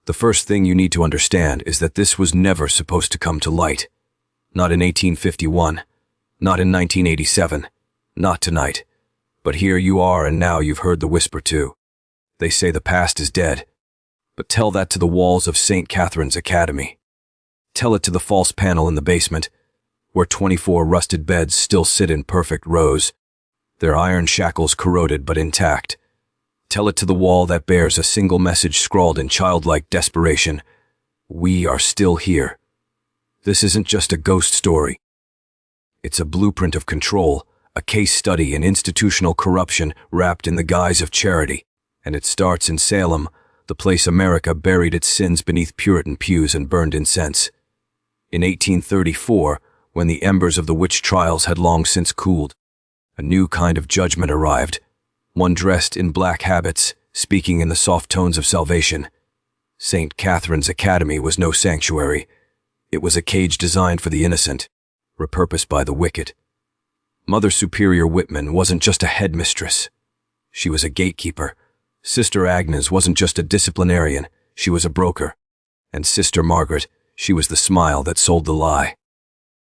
The first thing you need to understand is that this was never supposed to come to light. Not in 1851, not in 1987, not tonight. But here you are, and now you've heard the whisper too. They say the past is dead. But tell that to the walls of St. Catherine's Academy. Tell it to the false panel in the basement, where 24 rusted beds still sit in perfect rows, their iron shackles corroded but intact. Tell it to the wall that bears a single message scrawled in childlike desperation: we are still here. This isn't just a ghost story. It's a blueprint of control, a case study in institutional corruption wrapped in the guise of charity. And it starts in Salem, the place America buried its sins beneath Puritan pews and burned incense. In 1834, when the embers of the witch trials had long since cooled, a new kind of judgment arrived, one dressed in black habits, speaking in the soft tones of salvation. St. Catherine's Academy was no sanctuary. It was a cage designed for the innocent, repurposed by the wicked. Mother Superior Whitman wasn't just a headmistress. She was a gatekeeper. Sister Agnes wasn't just a disciplinarian, she was a broker. And Sister Margaret, she was the smile that sold the lie.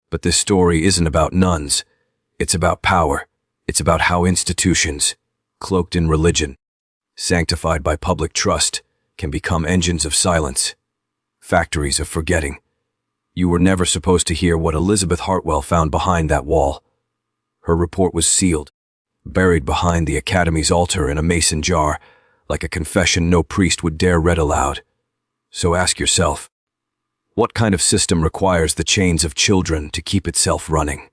But this story isn't about nuns. It's about power. It's about how institutions, cloaked in religion, sanctified by public trust, can become engines of silence, factories of forgetting. You were never supposed to hear what Elizabeth Hartwell found behind that wall. Her report was sealed, buried behind the Academy's altar in a mason jar, like a confession no priest would dare read aloud. So ask yourself, what kind of system requires the chains of children to keep itself running?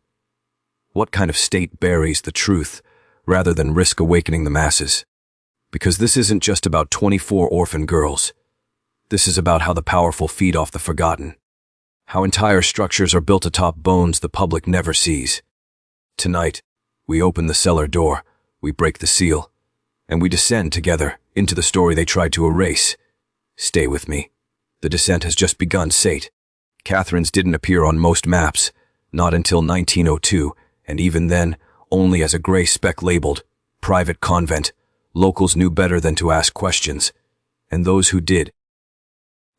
What kind of state buries the truth rather than risk awakening the masses? Because this isn't just about 24 orphan girls. This is about how the powerful feed off the forgotten, how entire structures are built atop bones the public never sees. Tonight, we open the cellar door, we break the seal, and we descend together into the story they tried to erase. Stay with me. The descent has just begun. St. Catherine's didn't appear on most maps, not until 1902, and even then, only as a gray speck labeled private convent. Locals knew better than to ask questions, and those who did,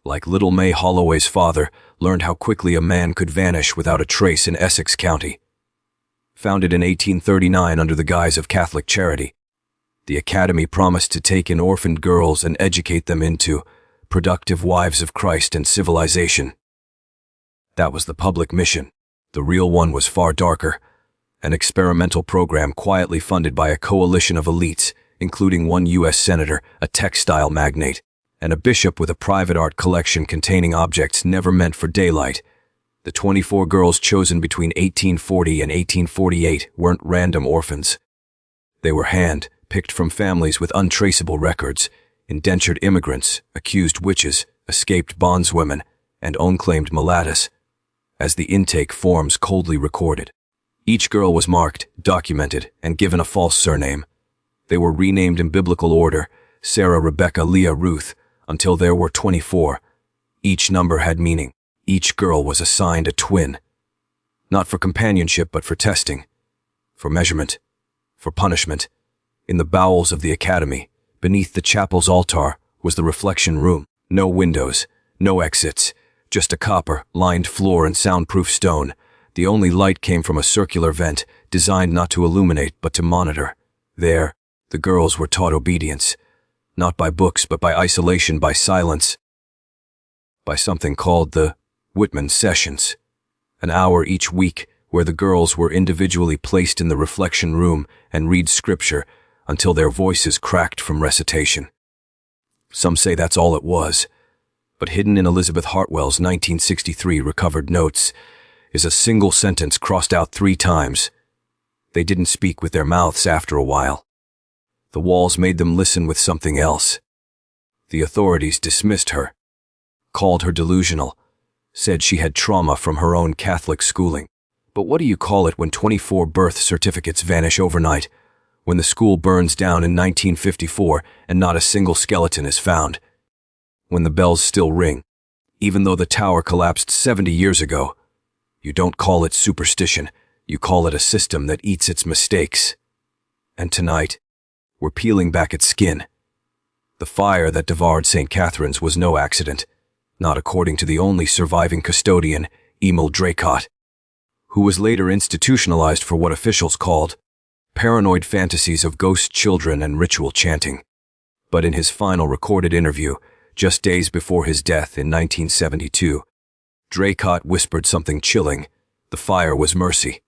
like little May Holloway's father, learned how quickly a man could vanish without a trace in Essex County. Founded in 1839 under the guise of Catholic charity, the Academy promised to take in orphaned girls and educate them into productive wives of Christ and civilization. That was the public mission. The real one was far darker, an experimental program quietly funded by a coalition of elites, including one U.S. senator, a textile magnate, and a bishop with a private art collection containing objects never meant for daylight. The 24 girls chosen between 1840 and 1848 weren't random orphans. They were hand-picked from families with untraceable records, indentured immigrants, accused witches, escaped bondswomen, and unclaimed mulattoes, as the intake forms coldly recorded. Each girl was marked, documented, and given a false surname. They were renamed in biblical order: Sarah, Rebecca, Leah, Ruth, until there were 24. Each number had meaning. Each girl was assigned a twin. Not for companionship, but for testing, for measurement, for punishment. In the bowels of the Academy, beneath the chapel's altar, was the reflection room. No windows, no exits, just a copper-lined floor and soundproof stone. The only light came from a circular vent, designed not to illuminate but to monitor. There, the girls were taught obedience, not by books but by isolation, by silence, by something called the Whitman Sessions, an hour each week where the girls were individually placed in the reflection room and read scripture until their voices cracked from recitation. Some say that's all it was, but hidden in Elizabeth Hartwell's 1963 recovered notes is a single sentence crossed out 3 times. They didn't speak with their mouths after a while. The walls made them listen with something else. The authorities dismissed her, called her delusional, said she had trauma from her own Catholic schooling. But what do you call it when 24 birth certificates vanish overnight, when the school burns down in 1954 and not a single skeleton is found? When the bells still ring, even though the tower collapsed 70 years ago? You don't call it superstition, you call it a system that eats its mistakes. And tonight, we're peeling back its skin. The The fire that devoured St. Catherine's was no accident, not according to the only surviving custodian, Emil Draycott, who was later institutionalized for what officials called paranoid fantasies of ghost children and ritual chanting. But in his final recorded interview, just days before his death in 1972, Draycott whispered something chilling. The fire was mercy.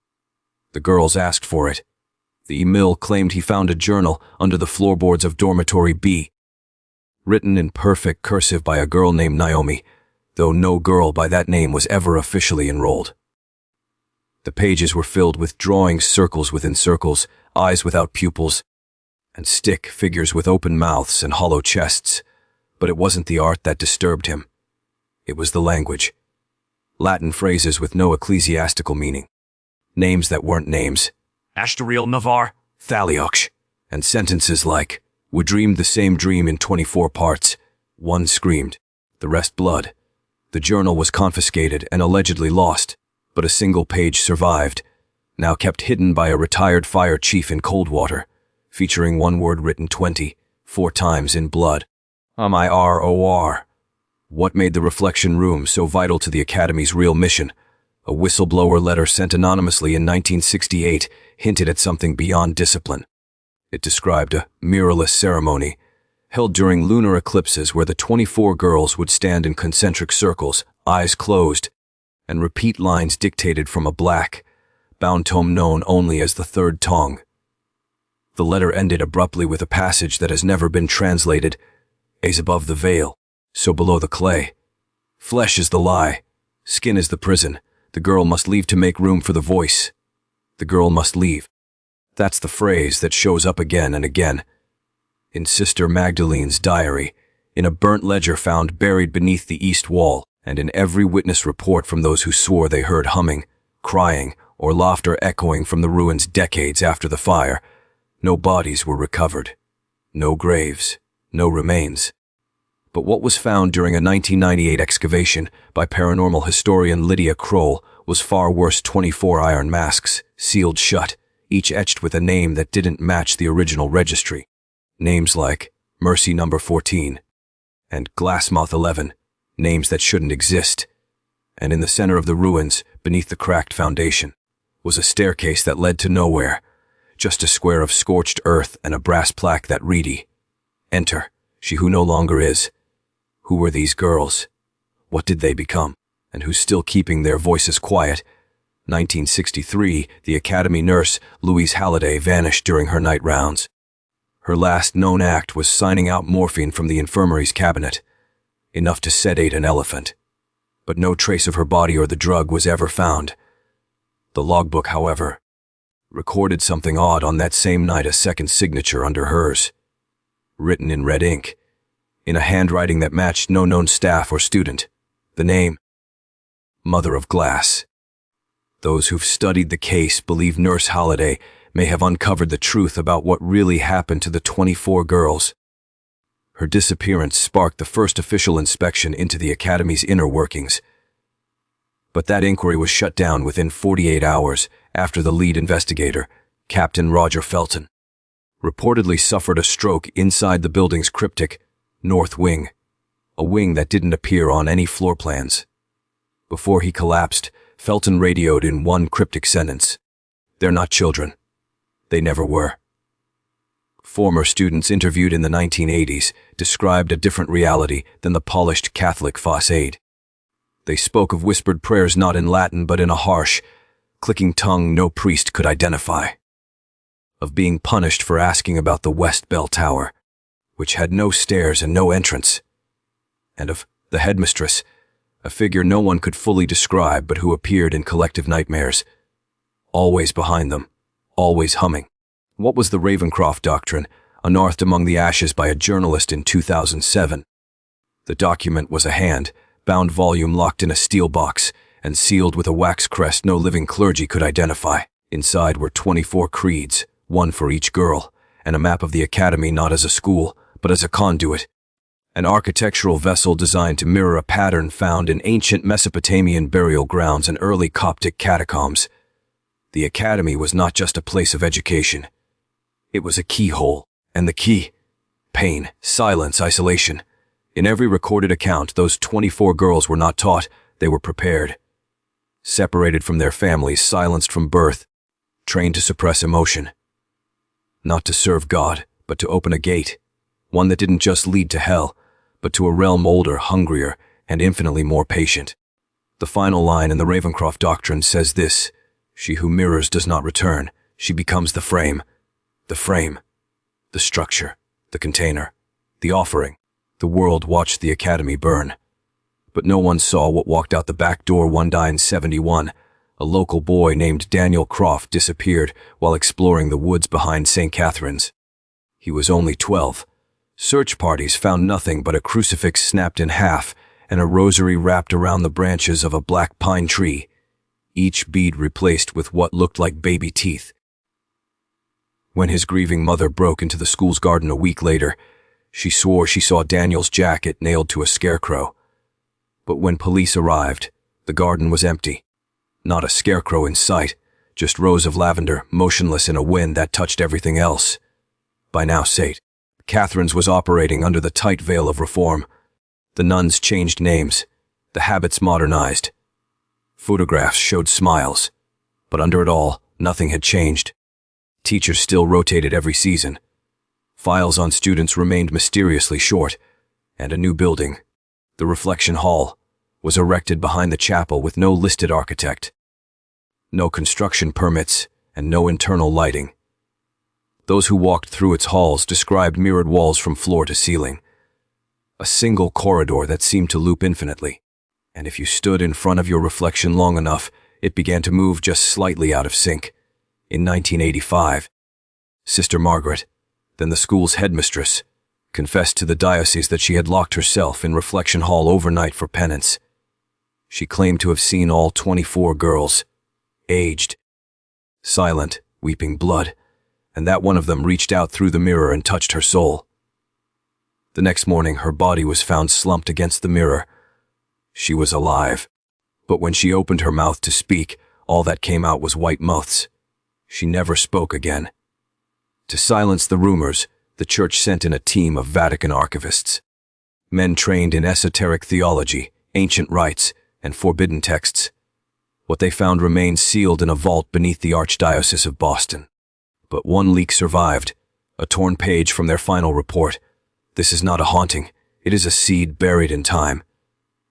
The girls asked for it. The Emil claimed he found a journal under the floorboards of Dormitory B, written in perfect cursive by a girl named Naomi, though no girl by that name was ever officially enrolled. The pages were filled with drawings, circles within circles, eyes without pupils, and stick figures with open mouths and hollow chests. But it wasn't the art that disturbed him. It was the language. Latin phrases with no ecclesiastical meaning. Names that weren't names. Asteriel Navar, Thalioch, and sentences like, "We dreamed the same dream in 24 parts. One screamed, the rest blood." The journal was confiscated and allegedly lost, but a single page survived, now kept hidden by a retired fire chief in Coldwater, featuring one word written 24 times in blood. MIROR. What made the reflection room so vital to the Academy's real mission? A whistleblower letter sent anonymously in 1968 hinted at something beyond discipline. It described a mirrorless ceremony held during lunar eclipses where the 24 girls would stand in concentric circles, eyes closed, and repeat lines dictated from a black, bound tome known only as the third tongue. The letter ended abruptly with a passage that has never been translated. "As above the veil, so below the clay. Flesh is the lie, skin is the prison. The girl must leave to make room for the voice. The girl must leave." That's the phrase that shows up again and again. In Sister Magdalene's diary, in a burnt ledger found buried beneath the east wall, and in every witness report from those who swore they heard humming, crying, or laughter echoing from the ruins decades after the fire. No bodies were recovered. No graves. No remains. But what was found during a 1998 excavation by paranormal historian Lydia Kroll was far worse. 24 iron masks, sealed shut, each etched with a name that didn't match the original registry. Names like Mercy Number 14 and Glassmouth 11, names that shouldn't exist. And in the center of the ruins, beneath the cracked foundation, was a staircase that led to nowhere, just a square of scorched earth and a brass plaque that read, "Enter, she who no longer is." Who were these girls? What did they become? And who's still keeping their voices quiet? 1963, the Academy nurse, Louise Halliday, vanished during her night rounds. Her last known act was signing out morphine from the infirmary's cabinet, enough to sedate an elephant. But no trace of her body or the drug was ever found. The logbook, however, recorded something odd on that same night, a second signature under hers, written in red ink, in a handwriting that matched no known staff or student. The name, Mother of Glass. Those who've studied the case believe Nurse Halliday may have uncovered the truth about what really happened to the 24 girls. Her disappearance sparked the first official inspection into the Academy's inner workings. But that inquiry was shut down within 48 hours after the lead investigator, Captain Roger Felton, reportedly suffered a stroke inside the building's cryptic north wing, a wing that didn't appear on any floor plans. Before he collapsed, Felton radioed in one cryptic sentence, "They're not children. They never were." Former students interviewed in the 1980s described a different reality than the polished Catholic facade. They spoke of whispered prayers not in Latin but in a harsh, clicking tongue no priest could identify. Of being punished for asking about the West Bell Tower, which had no stairs and no entrance. And of the headmistress, a figure no one could fully describe but who appeared in collective nightmares, always behind them, always humming. What was the Ravencroft doctrine, unearthed among the ashes by a journalist in 2007? The document was a hand-bound volume locked in a steel box and sealed with a wax crest no living clergy could identify. Inside were 24 creeds, one for each girl, and a map of the Academy not as a school, but as a conduit, an architectural vessel designed to mirror a pattern found in ancient Mesopotamian burial grounds and early Coptic catacombs. The Academy was not just a place of education. It was a keyhole, and the key Pain, silence, isolation. In every recorded account, those 24 girls were not taught, they were prepared. Separated from their families, silenced from birth, trained to suppress emotion. Not to serve God, but to open a gate. One that didn't just lead to hell, but to a realm older, hungrier, and infinitely more patient. The final line in the Ravencroft doctrine says this: "She who mirrors does not return. She becomes the frame. The frame. The structure. The container. The offering." The world watched the academy burn. But no one saw what walked out the back door one day in 71. A local boy named Daniel Croft disappeared while exploring the woods behind St. Catherine's. He was only 12. Search parties found nothing but a crucifix snapped in half and a rosary wrapped around the branches of a black pine tree, each bead replaced with what looked like baby teeth. When his grieving mother broke into the school's garden a week later, she swore she saw Daniel's jacket nailed to a scarecrow. But when police arrived, the garden was empty. Not a scarecrow in sight, just rows of lavender, motionless in a wind that touched everything else. By now, St. Catherine's was operating under the tight veil of reform. The nuns changed names, the habits modernized. Photographs showed smiles, but under it all, nothing had changed. Teachers still rotated every season. Files on students remained mysteriously short, and a new building, the Reflection Hall, was erected behind the chapel with no listed architect. No construction permits and no internal lighting. Those who walked through its halls described mirrored walls from floor to ceiling. A single corridor that seemed to loop infinitely. And if you stood in front of your reflection long enough, it began to move just slightly out of sync. In 1985, Sister Margaret, then the school's headmistress, confessed to the diocese that she had locked herself in Reflection Hall overnight for penance. She claimed to have seen all 24 girls, aged, silent, weeping blood, and that one of them reached out through the mirror and touched her soul. The next morning, her body was found slumped against the mirror. She was alive, but when she opened her mouth to speak, all that came out was white mouths. She never spoke again. To silence the rumors, the church sent in a team of Vatican archivists. Men trained in esoteric theology, ancient rites, and forbidden texts. What they found remained sealed in a vault beneath the Archdiocese of Boston. But one leak survived, a torn page from their final report. This is not a haunting, it is a seed buried in time.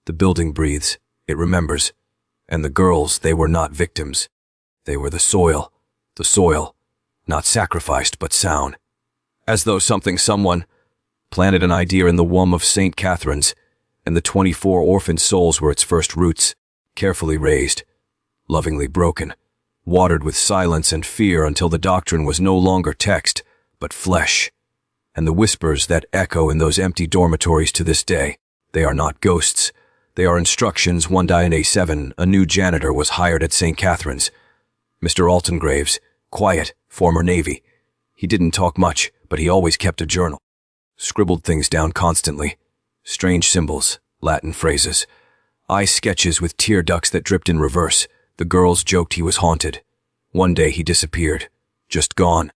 The building breathes, it remembers. And the girls, they were not victims. They were the soil, not sacrificed but sown. As though someone, planted an idea in the womb of St. Catherine's, and the 24 orphaned souls were its first roots, carefully raised, lovingly broken, watered with silence and fear until the doctrine was no longer text, but flesh. And the whispers that echo in those empty dormitories to this day, they are not ghosts. They are instructions. One day in A7, a new janitor was hired at St. Catherine's. Mr. Alton Graves, quiet, former Navy. He didn't talk much, but he always kept a journal. Scribbled things down constantly. Strange symbols, Latin phrases. Eye sketches with tear ducts that dripped in reverse. The girls joked he was haunted. One day he disappeared. Just gone.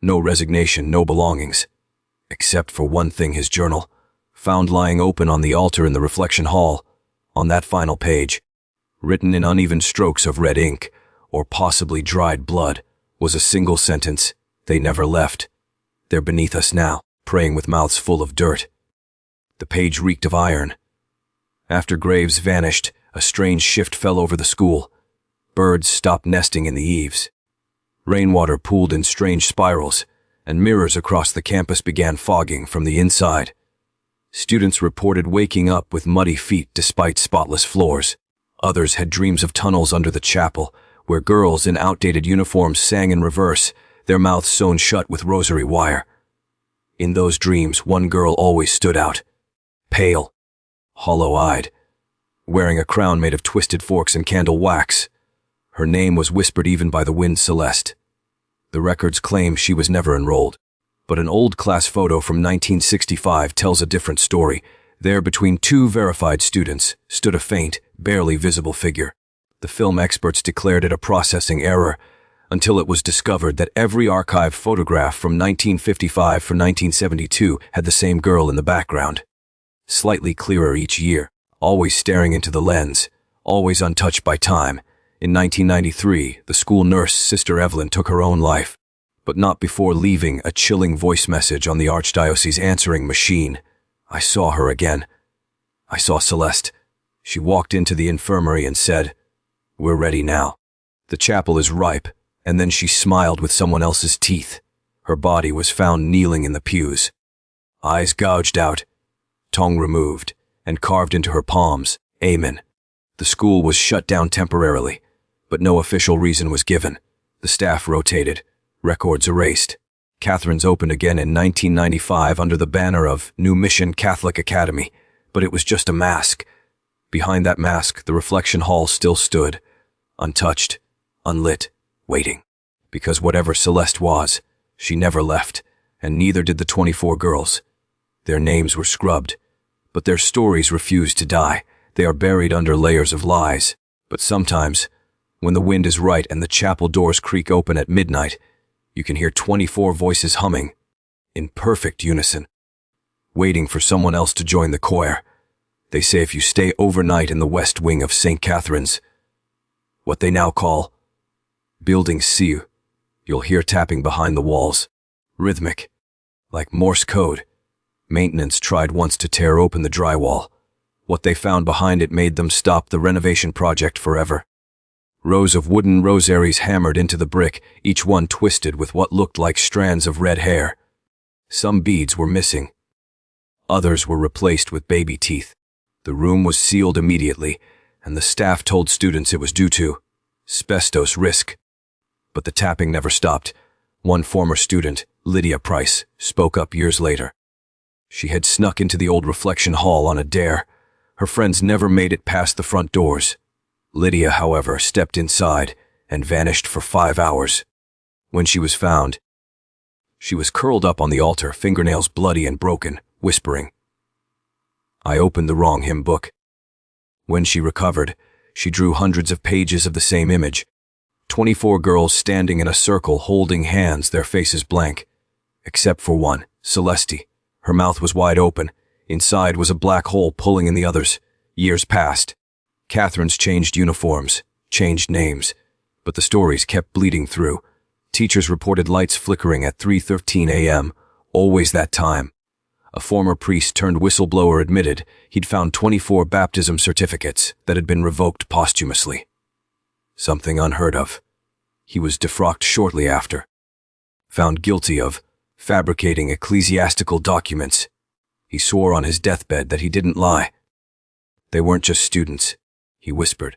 No resignation, no belongings. Except for one thing, his journal. Found lying open on the altar in the Reflection Hall. On that final page, written in uneven strokes of red ink, or possibly dried blood, was a single sentence: "They never left. They're beneath us now, praying with mouths full of dirt." The page reeked of iron. After Graves vanished, a strange shift fell over the school. Birds stopped nesting in the eaves. Rainwater pooled in strange spirals, and mirrors across the campus began fogging from the inside. Students reported waking up with muddy feet despite spotless floors. Others had dreams of tunnels under the chapel, where girls in outdated uniforms sang in reverse, their mouths sewn shut with rosary wire. In those dreams, one girl always stood out. Pale, hollow-eyed, wearing a crown made of twisted forks and candle wax. Her name was whispered even by the wind Celeste. The records claim she was never enrolled, but an old class photo from 1965 tells a different story. There, between two verified students, stood a faint, barely visible figure. The film experts declared it a processing error, until it was discovered that every archive photograph from 1955 for 1972 had the same girl in the background. Slightly clearer each year, always staring into the lens, always untouched by time. In 1993, the school nurse, Sister Evelyn, took her own life, but not before leaving a chilling voice message on the Archdiocese answering machine. I saw her again. I saw Celeste. She walked into the infirmary and said, "We're ready now. The chapel is ripe." And then she smiled with someone else's teeth. Her body was found kneeling in the pews. Eyes gouged out, tongue removed, and carved into her palms, "Amen." The school was shut down temporarily, but no official reason was given. The staff rotated, records erased. Catherine's opened again in 1995 under the banner of New Mission Catholic Academy, but it was just a mask. Behind that mask, the reflection hall still stood, untouched, unlit, waiting. Because whatever Celeste was, she never left, and neither did the 24 girls. Their names were scrubbed, but their stories refused to die. They are buried under layers of lies. But sometimes, when the wind is right and the chapel doors creak open at midnight, you can hear 24 voices humming, in perfect unison, waiting for someone else to join the choir. They say if you stay overnight in the west wing of St. Catherine's, what they now call Building C, you'll hear tapping behind the walls, rhythmic, like Morse code. Maintenance tried once to tear open the drywall. What they found behind it made them stop the renovation project forever. Rows of wooden rosaries hammered into the brick, each one twisted with what looked like strands of red hair. Some beads were missing. Others were replaced with baby teeth. The room was sealed immediately, and the staff told students it was due to asbestos risk. But the tapping never stopped. One former student, Lydia Price, spoke up years later. She had snuck into the old reflection hall on a dare. Her friends never made it past the front doors. Lydia, however, stepped inside and vanished for 5 hours. When she was found, she was curled up on the altar, fingernails bloody and broken, whispering, "I opened the wrong hymn book." When she recovered, she drew hundreds of pages of the same image. 24 girls standing in a circle holding hands, their faces blank. Except for one, Celeste. Her mouth was wide open. Inside was a black hole pulling in the others. Years passed. Catherine's changed uniforms, changed names, but the stories kept bleeding through. Teachers reported lights flickering at 3:13 a.m., always that time. A former priest turned whistleblower admitted he'd found 24 baptism certificates that had been revoked posthumously. Something unheard of. He was defrocked shortly after. Found guilty of fabricating ecclesiastical documents. He swore on his deathbed that he didn't lie. They weren't just students, he whispered.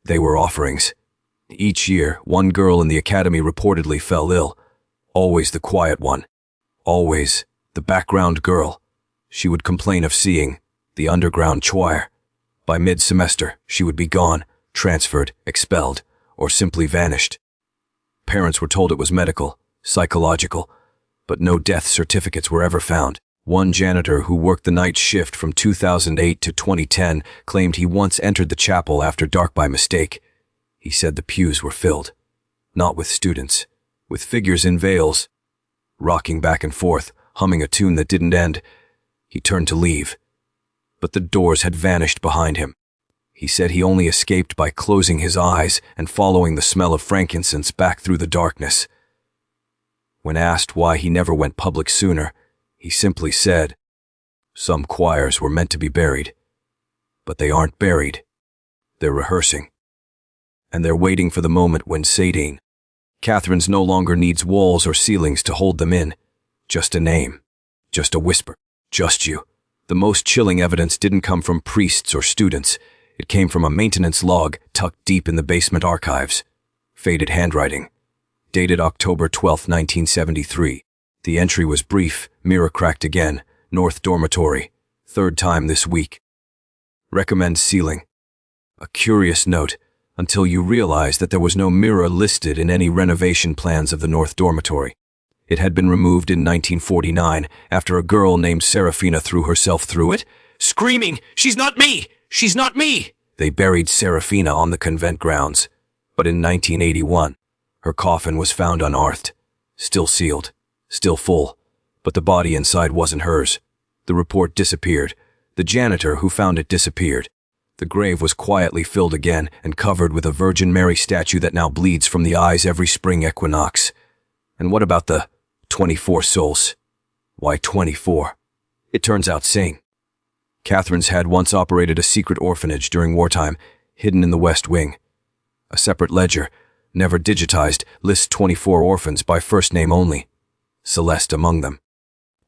They were offerings. Each year, one girl in the academy reportedly fell ill. Always the quiet one. Always the background girl. She would complain of seeing the underground choir. By mid-semester, she would be gone, transferred, expelled, or simply vanished. Parents were told it was medical, psychological, but no death certificates were ever found. One janitor who worked the night shift from 2008 to 2010 claimed he once entered the chapel after dark by mistake. He said the pews were filled, not with students, with figures in veils, rocking back and forth, humming a tune that didn't end. He turned to leave, but the doors had vanished behind him. He said he only escaped by closing his eyes and following the smell of frankincense back through the darkness. When asked why he never went public sooner, he simply said, "Some choirs were meant to be buried, but they aren't buried. They're rehearsing. And they're waiting for the moment when Sadine. Catherine's no longer needs walls or ceilings to hold them in. Just a name. Just a whisper. Just you." The most chilling evidence didn't come from priests or students. It came from a maintenance log tucked deep in the basement archives. Faded handwriting. Dated October 12, 1973. The entry was brief, mirror cracked again, North Dormitory, 3rd time this week. Recommend sealing. A curious note, until you realize that there was no mirror listed in any renovation plans of the North Dormitory. It had been removed in 1949 after a girl named Serafina threw herself through it, screaming, "She's not me! She's not me!" They buried Serafina on the convent grounds. But in 1981, Her coffin was found unearthed, still sealed, still full, but the body inside wasn't hers. The report disappeared. The janitor who found it disappeared. The grave was quietly filled again and covered with a Virgin Mary statue that now bleeds from the eyes every spring equinox. And what about the 24 souls? Why 24? It turns out St. Catherine's had once operated a secret orphanage during wartime, hidden in the West Wing. A separate ledger, never digitized, lists 24 orphans by first name only, Celeste among them.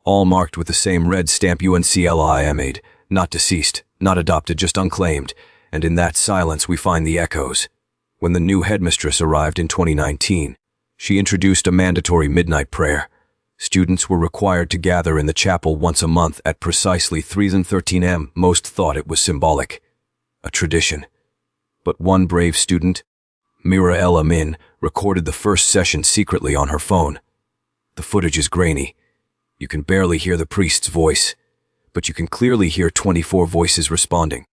All marked with the same red stamp UNCLIMAD, not deceased, not adopted, just unclaimed, and in that silence we find the echoes. When the new headmistress arrived in 2019, she introduced a mandatory midnight prayer. Students were required to gather in the chapel once a month at precisely 3:13 am. Most thought it was symbolic, a tradition. But one brave student, Mira El Amin, recorded the first session secretly on her phone. The footage is grainy. You can barely hear the priest's voice, but you can clearly hear 24 voices responding.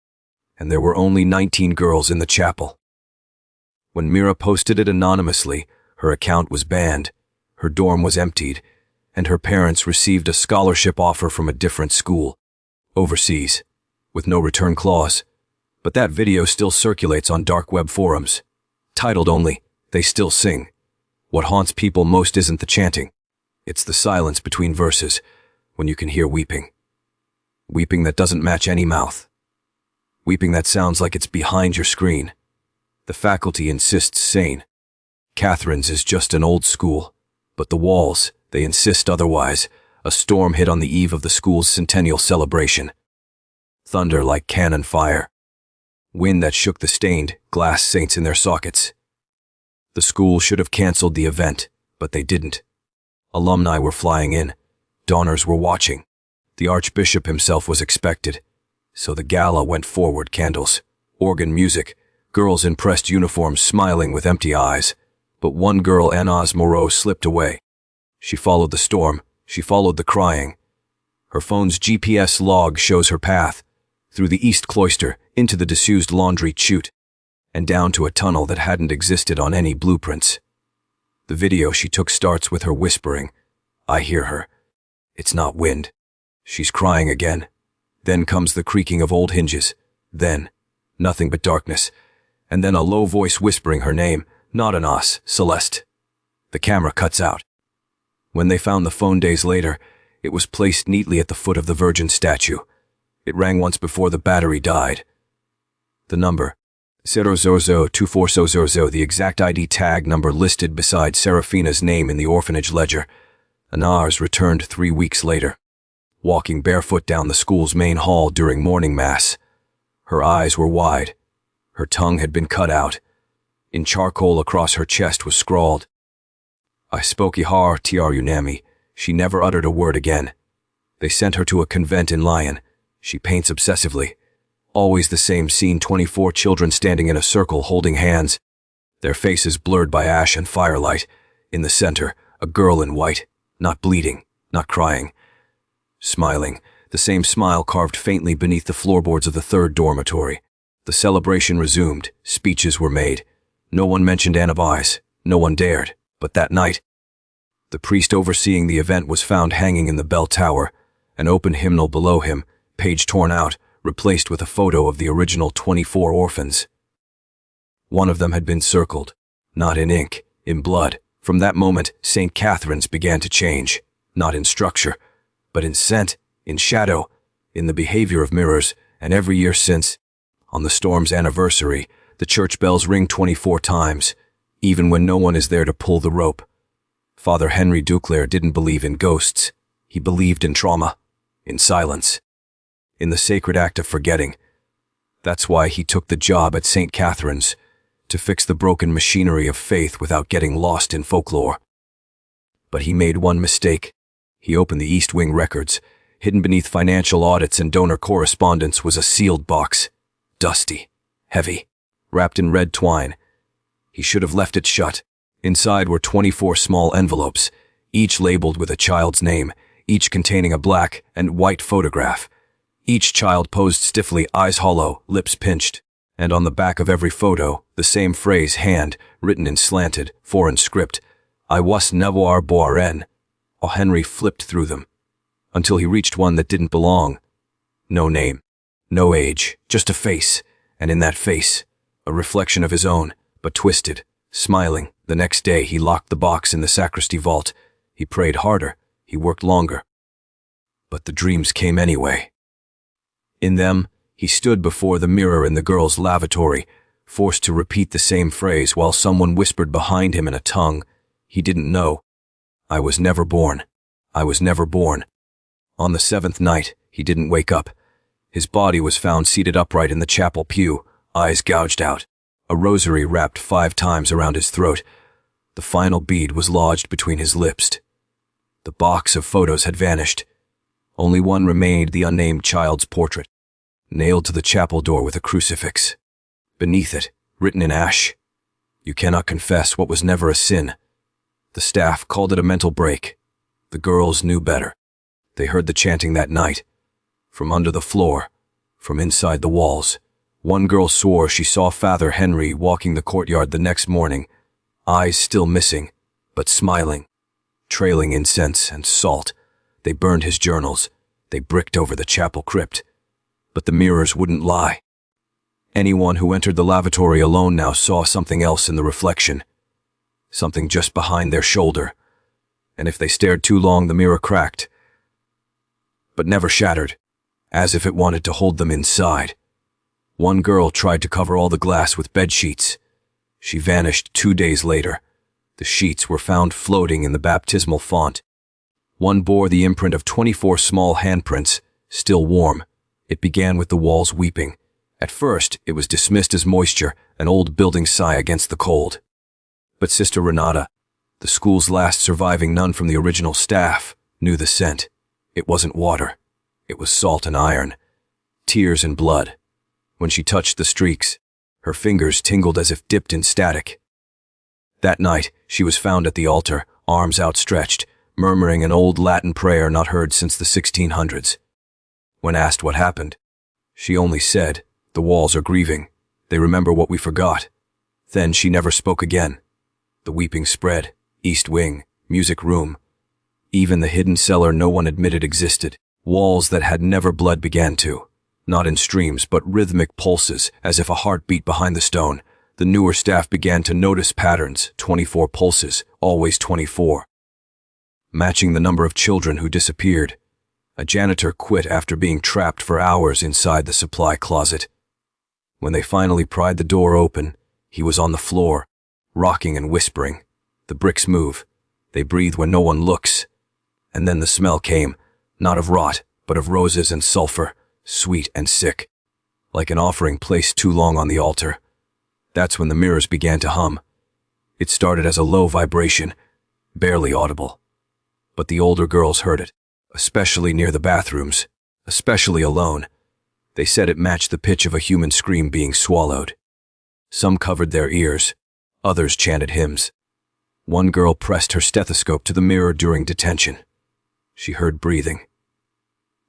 And there were only 19 girls in the chapel. When Mira posted it anonymously, her account was banned, her dorm was emptied, and her parents received a scholarship offer from a different school, overseas, with no return clause. But that video still circulates on dark web forums. Titled only, "They Still Sing." What haunts people most isn't the chanting. It's the silence between verses, when you can hear weeping. Weeping that doesn't match any mouth. Weeping that sounds like it's behind your screen. The faculty insists St. Catherine's is just an old school, but the walls, they insist otherwise. A storm hit on the eve of the school's centennial celebration. Thunder like cannon fire. Wind that shook the stained glass saints in their sockets. The school should have canceled the event, but they didn't. Alumni were flying in. Donors were watching. The Archbishop himself was expected. So the gala went forward, candles, organ music, girls in pressed uniforms smiling with empty eyes. But one girl, Anaz Moreau, slipped away. She followed the storm. She followed the crying. Her phone's GPS log shows her path, through the east cloister, into the disused laundry chute, and down to a tunnel that hadn't existed on any blueprints. The video she took starts with her whispering. I hear her. It's not wind. She's crying again. Then comes the creaking of old hinges. Then, nothing but darkness. And then a low voice whispering her name. Not Anas, Celeste. The camera cuts out. When they found the phone days later, it was placed neatly at the foot of the Virgin statue. It rang once before the battery died. The number, 0002400, the exact ID tag number listed beside Serafina's name in the orphanage ledger. Anars returned 3 weeks later, walking barefoot down the school's main hall during morning mass. Her eyes were wide. Her tongue had been cut out. In charcoal across her chest was scrawled, I spoke Ihar Tiarunami. She never uttered a word again. They sent her to a convent in Lyon. She paints obsessively. Always the same scene, 24 children standing in a circle holding hands, their faces blurred by ash and firelight. In the center, a girl in white, not bleeding, not crying, smiling, the same smile carved faintly beneath the floorboards of the third dormitory. The celebration resumed, speeches were made. No one mentioned antibodies, no one dared, but that night, the priest overseeing the event was found hanging in the bell tower, an open hymnal below him, page torn out, replaced with a photo of the original 24 orphans. One of them had been circled, not in ink, in blood. From that moment, St. Catherine's began to change, not in structure, but in scent, in shadow, in the behavior of mirrors, and every year since, on the storm's anniversary, the church bells ring 24 times, even when no one is there to pull the rope. Father Henry Duclair didn't believe in ghosts. He believed in trauma, in silence, in the sacred act of forgetting. That's why he took the job at St. Catherine's, to fix the broken machinery of faith without getting lost in folklore. But he made one mistake. He opened the East Wing records. Hidden beneath financial audits and donor correspondence was a sealed box, dusty, heavy, wrapped in red twine. He should have left it shut. Inside were 24 small envelopes, each labeled with a child's name, each containing a black and white photograph. Each child posed stiffly, eyes hollow, lips pinched. And on the back of every photo, the same phrase hand-written in slanted, foreign script, I was nevoir boiren. O. Henry flipped through them, until he reached one that didn't belong. No name, no age, just a face, and in that face, a reflection of his own, but twisted, smiling. The next day he locked the box in the sacristy vault. He prayed harder, he worked longer. But the dreams came anyway. In them, he stood before the mirror in the girls' lavatory, forced to repeat the same phrase while someone whispered behind him in a tongue he didn't know. I was never born. I was never born. On the 7th night, he didn't wake up. His body was found seated upright in the chapel pew, eyes gouged out, a rosary wrapped 5 times around his throat. The final bead was lodged between his lips. The box of photos had vanished. Only one remained, the unnamed child's portrait, nailed to the chapel door with a crucifix. Beneath it, written in ash, you cannot confess what was never a sin. The staff called it a mental break. The girls knew better. They heard the chanting that night. From under the floor, from inside the walls. One girl swore she saw Father Henry walking the courtyard the next morning, eyes still missing, but smiling, trailing incense and salt. They burned his journals. They bricked over the chapel crypt. But the mirrors wouldn't lie. Anyone who entered the lavatory alone now saw something else in the reflection. Something just behind their shoulder. And if they stared too long, the mirror cracked. But never shattered, as if it wanted to hold them inside. One girl tried to cover all the glass with bed sheets. She vanished 2 days later. The sheets were found floating in the baptismal font. One bore the imprint of 24 small handprints, still warm. It began with the walls weeping. At first, it was dismissed as moisture, an old building sigh against the cold. But Sister Renata, the school's last surviving nun from the original staff, knew the scent. It wasn't water. It was salt and iron. Tears and blood. When she touched the streaks, her fingers tingled as if dipped in static. That night, she was found at the altar, arms outstretched, murmuring an old Latin prayer not heard since the 1600s. When asked what happened, she only said, "The walls are grieving. They remember what we forgot." Then she never spoke again. The weeping spread, east wing, music room. Even the hidden cellar no one admitted existed. Walls that had never blood began to. Not in streams, but rhythmic pulses, as if a heart beat behind the stone. The newer staff began to notice patterns, 24 pulses, always 24. Matching the number of children who disappeared. A janitor quit after being trapped for hours inside the supply closet. When they finally pried the door open, he was on the floor, rocking and whispering. The bricks move. They breathe when no one looks. And then the smell came, not of rot, but of roses and sulfur, sweet and sick, like an offering placed too long on the altar. That's when the mirrors began to hum. It started as a low vibration, barely audible. But the older girls heard it, especially near the bathrooms, especially alone. They said it matched the pitch of a human scream being swallowed. Some covered their ears, others chanted hymns. One girl pressed her stethoscope to the mirror during detention. She heard breathing.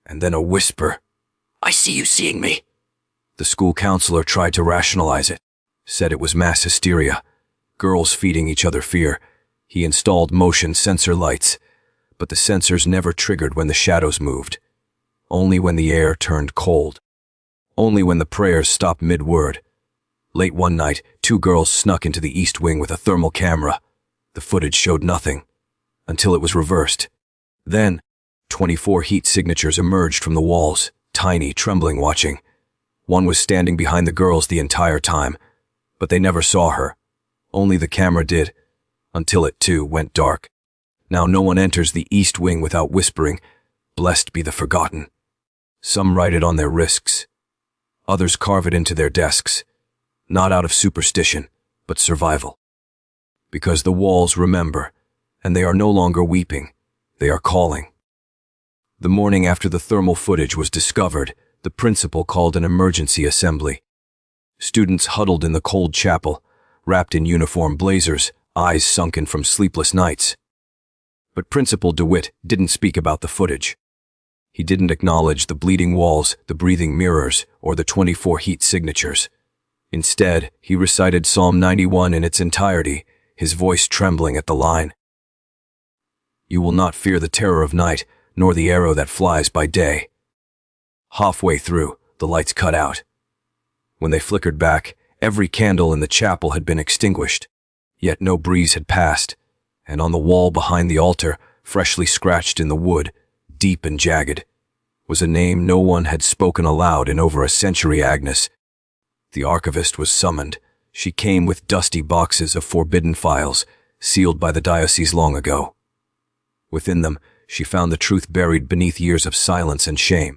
And then a whisper, "I see you seeing me." The school counselor tried to rationalize it, said it was mass hysteria, girls feeding each other fear. He installed motion sensor lights, but the sensors never triggered when the shadows moved. Only when the air turned cold. Only when the prayers stopped mid-word. Late one night, 2 girls snuck into the east wing with a thermal camera. The footage showed nothing, until it was reversed. Then, 24 heat signatures emerged from the walls, tiny, trembling, watching. One was standing behind the girls the entire time, but they never saw her. Only the camera did, until it too went dark. Now no one enters the east wing without whispering, "Blessed be the forgotten." Some write it on their wrists. Others carve it into their desks, not out of superstition, but survival. Because the walls remember, and they are no longer weeping, they are calling. The morning after the thermal footage was discovered, the principal called an emergency assembly. Students huddled in the cold chapel, wrapped in uniform blazers, eyes sunken from sleepless nights. But Principal DeWitt didn't speak about the footage. He didn't acknowledge the bleeding walls, the breathing mirrors, or the 24 heat signatures. Instead, he recited Psalm 91 in its entirety, his voice trembling at the line. "You will not fear the terror of night, nor the arrow that flies by day." Halfway through, the lights cut out. When they flickered back, every candle in the chapel had been extinguished. Yet no breeze had passed, and on the wall behind the altar, freshly scratched in the wood, deep and jagged, was a name no one had spoken aloud in over a century. Agnes. The archivist was summoned. She came with dusty boxes of forbidden files, sealed by the diocese long ago. Within them, she found the truth buried beneath years of silence and shame.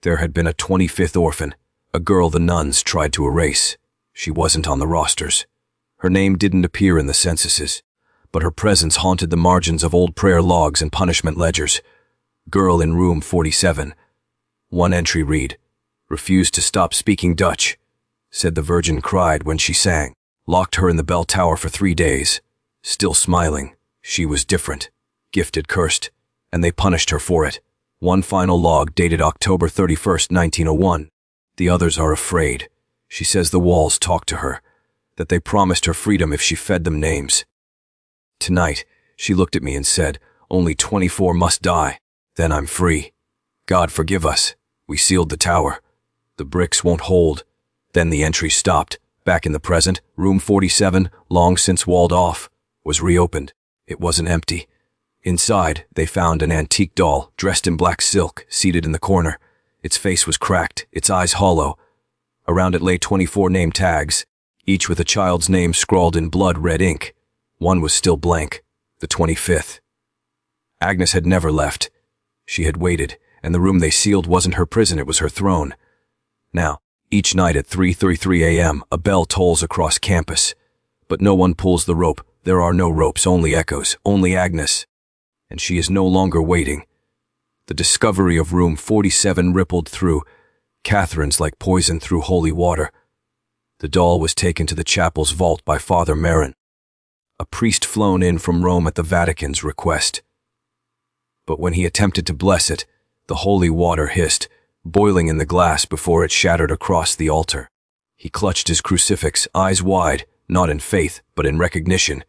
There had been a 25th orphan, a girl the nuns tried to erase. She wasn't on the rosters. Her name didn't appear in the censuses, but her presence haunted the margins of old prayer logs and punishment ledgers. Girl in room 47. One entry read, "Refused to stop speaking Dutch. Said the Virgin cried when she sang. Locked her in the bell tower for 3 days. Still smiling. She was different. Gifted cursed. And they punished her for it." One final log dated October 31st, 1901. "The others are afraid. She says the walls talk to her, that they promised her freedom if she fed them names. Tonight, she looked at me and said, 'Only 24 must die. Then I'm free. God forgive us. We sealed the tower. The bricks won't hold.'" Then the entry stopped. Back in the present, room 47, long since walled off, was reopened. It wasn't empty. Inside, they found an antique doll, dressed in black silk, seated in the corner. Its face was cracked, its eyes hollow. Around it lay 24 name tags, each with a child's name scrawled in blood-red ink. One was still blank, the 25th. Agnes had never left. She had waited, and the room they sealed wasn't her prison, it was her throne. Now, each night at 3:33 a.m., a bell tolls across campus. But no one pulls the rope. There are no ropes, only echoes, only Agnes. And she is no longer waiting. The discovery of room 47 rippled through Catherine's like poison through holy water. The doll was taken to the chapel's vault by Father Marin, a priest flown in from Rome at the Vatican's request. But when he attempted to bless it, the holy water hissed, boiling in the glass before it shattered across the altar. He clutched his crucifix, eyes wide, not in faith, but in recognition.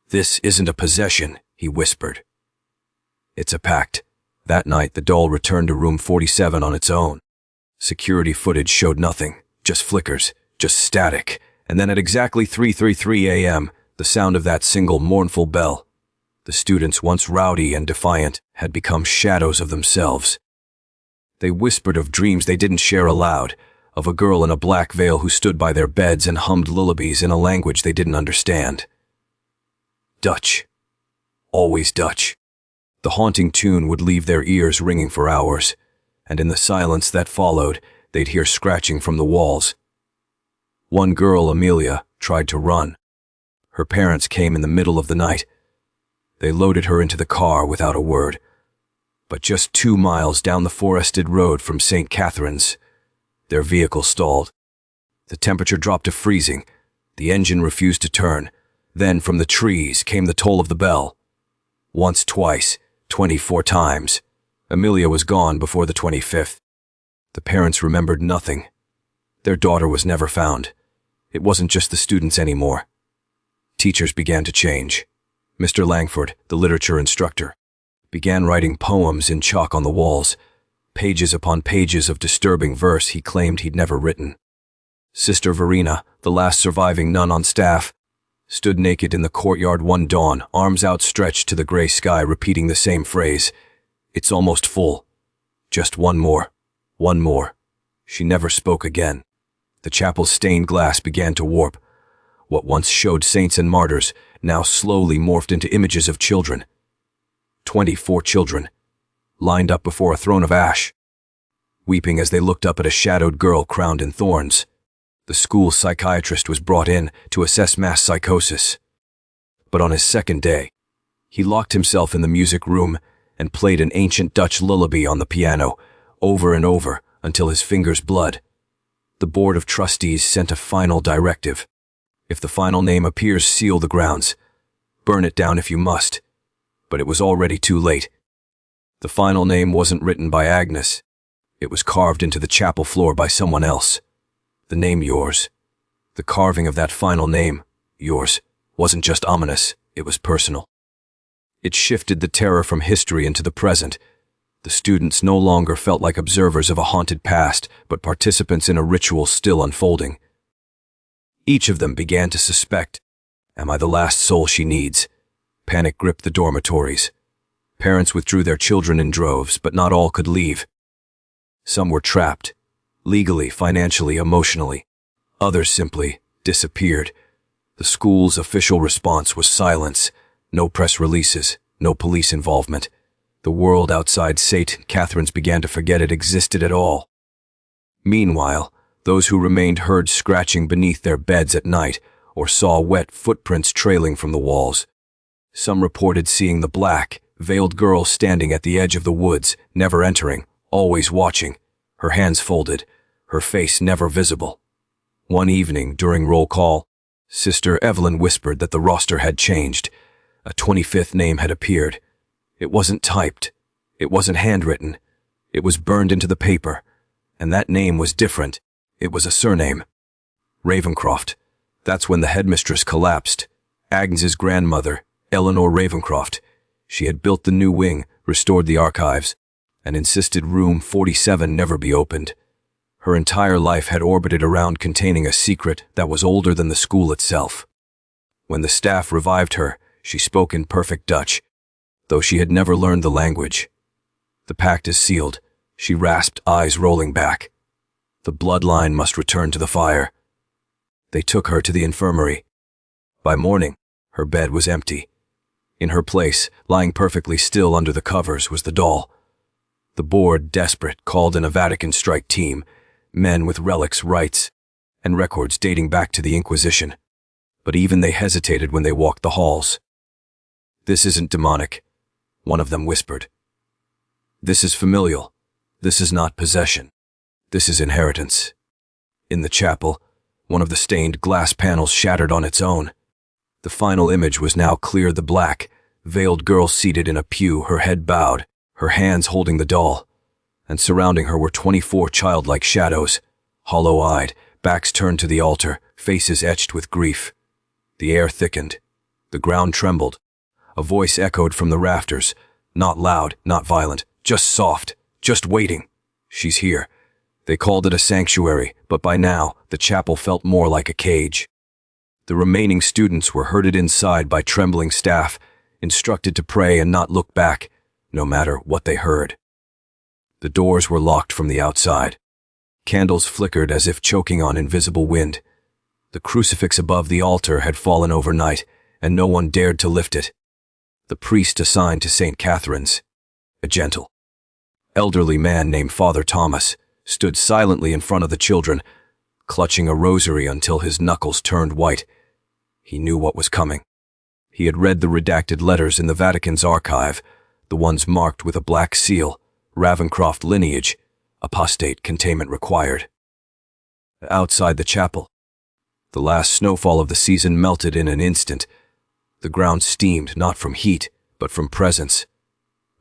"This isn't a possession," he whispered. "It's a pact." That night, the doll returned to room 47 on its own. Security footage showed nothing, just flickers, just static, and then at exactly 3:33 a.m., the sound of that single mournful bell. The students, once rowdy and defiant, had become shadows of themselves. They whispered of dreams they didn't share aloud, of a girl in a black veil who stood by their beds and hummed lullabies in a language they didn't understand. Dutch. Always Dutch. The haunting tune would leave their ears ringing for hours, and in the silence that followed, they'd hear scratching from the walls. One girl, Amelia, tried to run. Her parents came in the middle of the night. They loaded her into the car without a word. But just 2 miles down the forested road from St. Catherine's, their vehicle stalled. The temperature dropped to freezing. The engine refused to turn. Then from the trees came the toll of the bell. Once, twice, 24 times. Amelia was gone before the 25th. The parents remembered nothing. Their daughter was never found. It wasn't just the students anymore. Teachers began to change. Mr. Langford, the literature instructor, began writing poems in chalk on the walls, pages upon pages of disturbing verse he claimed he'd never written. Sister Verena, the last surviving nun on staff, stood naked in the courtyard one dawn, arms outstretched to the gray sky, repeating the same phrase. "It's almost full. Just one more. One more." She never spoke again. The chapel's stained glass began to warp. What once showed saints and martyrs now slowly morphed into images of children. 24 children, lined up before a throne of ash, weeping as they looked up at a shadowed girl crowned in thorns. The school psychiatrist was brought in to assess mass psychosis. But on his second day, he locked himself in the music room and played an ancient Dutch lullaby on the piano, over and over, until his fingers bled. The Board of Trustees sent a final directive. If the final name appears, seal the grounds. Burn it down if you must. But it was already too late. The final name wasn't written by Agnes. It was carved into the chapel floor by someone else. The name yours, The carving of that final name, yours, wasn't just ominous, it was personal. It shifted the terror from history into the present. The students no longer felt like observers of a haunted past, but participants in a ritual still unfolding. Each of them began to suspect, am I the last soul she needs? Panic gripped the dormitories. Parents withdrew their children in droves, but not all could leave. Some were trapped, legally, financially, emotionally. Others simply disappeared. The school's official response was silence. No press releases, no police involvement. The world outside St. Catherine's began to forget it existed at all. Meanwhile, those who remained heard scratching beneath their beds at night or saw wet footprints trailing from the walls. Some reported seeing the black, veiled girl standing at the edge of the woods, never entering, always watching, her hands folded, her face never visible. One evening, during roll call, Sister Evelyn whispered that the roster had changed. A 25th name had appeared. It wasn't typed. It wasn't handwritten. It was burned into the paper. And that name was different. It was a surname. Ravencroft. That's when the headmistress collapsed. Agnes's grandmother, Eleanor Ravencroft. She had built the new wing, restored the archives, and insisted room 47 never be opened. Her entire life had orbited around containing a secret that was older than the school itself. When the staff revived her, she spoke in perfect Dutch, though she had never learned the language. The pact is sealed, she rasped, eyes rolling back. The bloodline must return to the fire. They took her to the infirmary. By morning, her bed was empty. In her place, lying perfectly still under the covers, was the doll. The board, desperate, called in a Vatican strike team, men with relics, rites, and records dating back to the Inquisition. But even they hesitated when they walked the halls. This isn't demonic, one of them whispered. This is familial. This is not possession. This is inheritance. In the chapel, one of the stained glass panels shattered on its own. The final image was now clear, the black, veiled girl seated in a pew, her head bowed, her hands holding the doll. And surrounding her were 24 childlike shadows, hollow-eyed, backs turned to the altar, faces etched with grief. The air thickened. The ground trembled. A voice echoed from the rafters, not loud, not violent, just soft, just waiting. She's here. They called it a sanctuary, but by now, the chapel felt more like a cage. The remaining students were herded inside by trembling staff, instructed to pray and not look back, no matter what they heard. The doors were locked from the outside. Candles flickered as if choking on invisible wind. The crucifix above the altar had fallen overnight, and no one dared to lift it. The priest assigned to St. Catherine's, a gentle, elderly man named Father Thomas, stood silently in front of the children, clutching a rosary until his knuckles turned white. He knew what was coming. He had read the redacted letters in the Vatican's archive, the ones marked with a black seal, Ravencroft lineage, apostate containment required. Outside the chapel, the last snowfall of the season melted in an instant. The ground steamed not from heat, but from presence.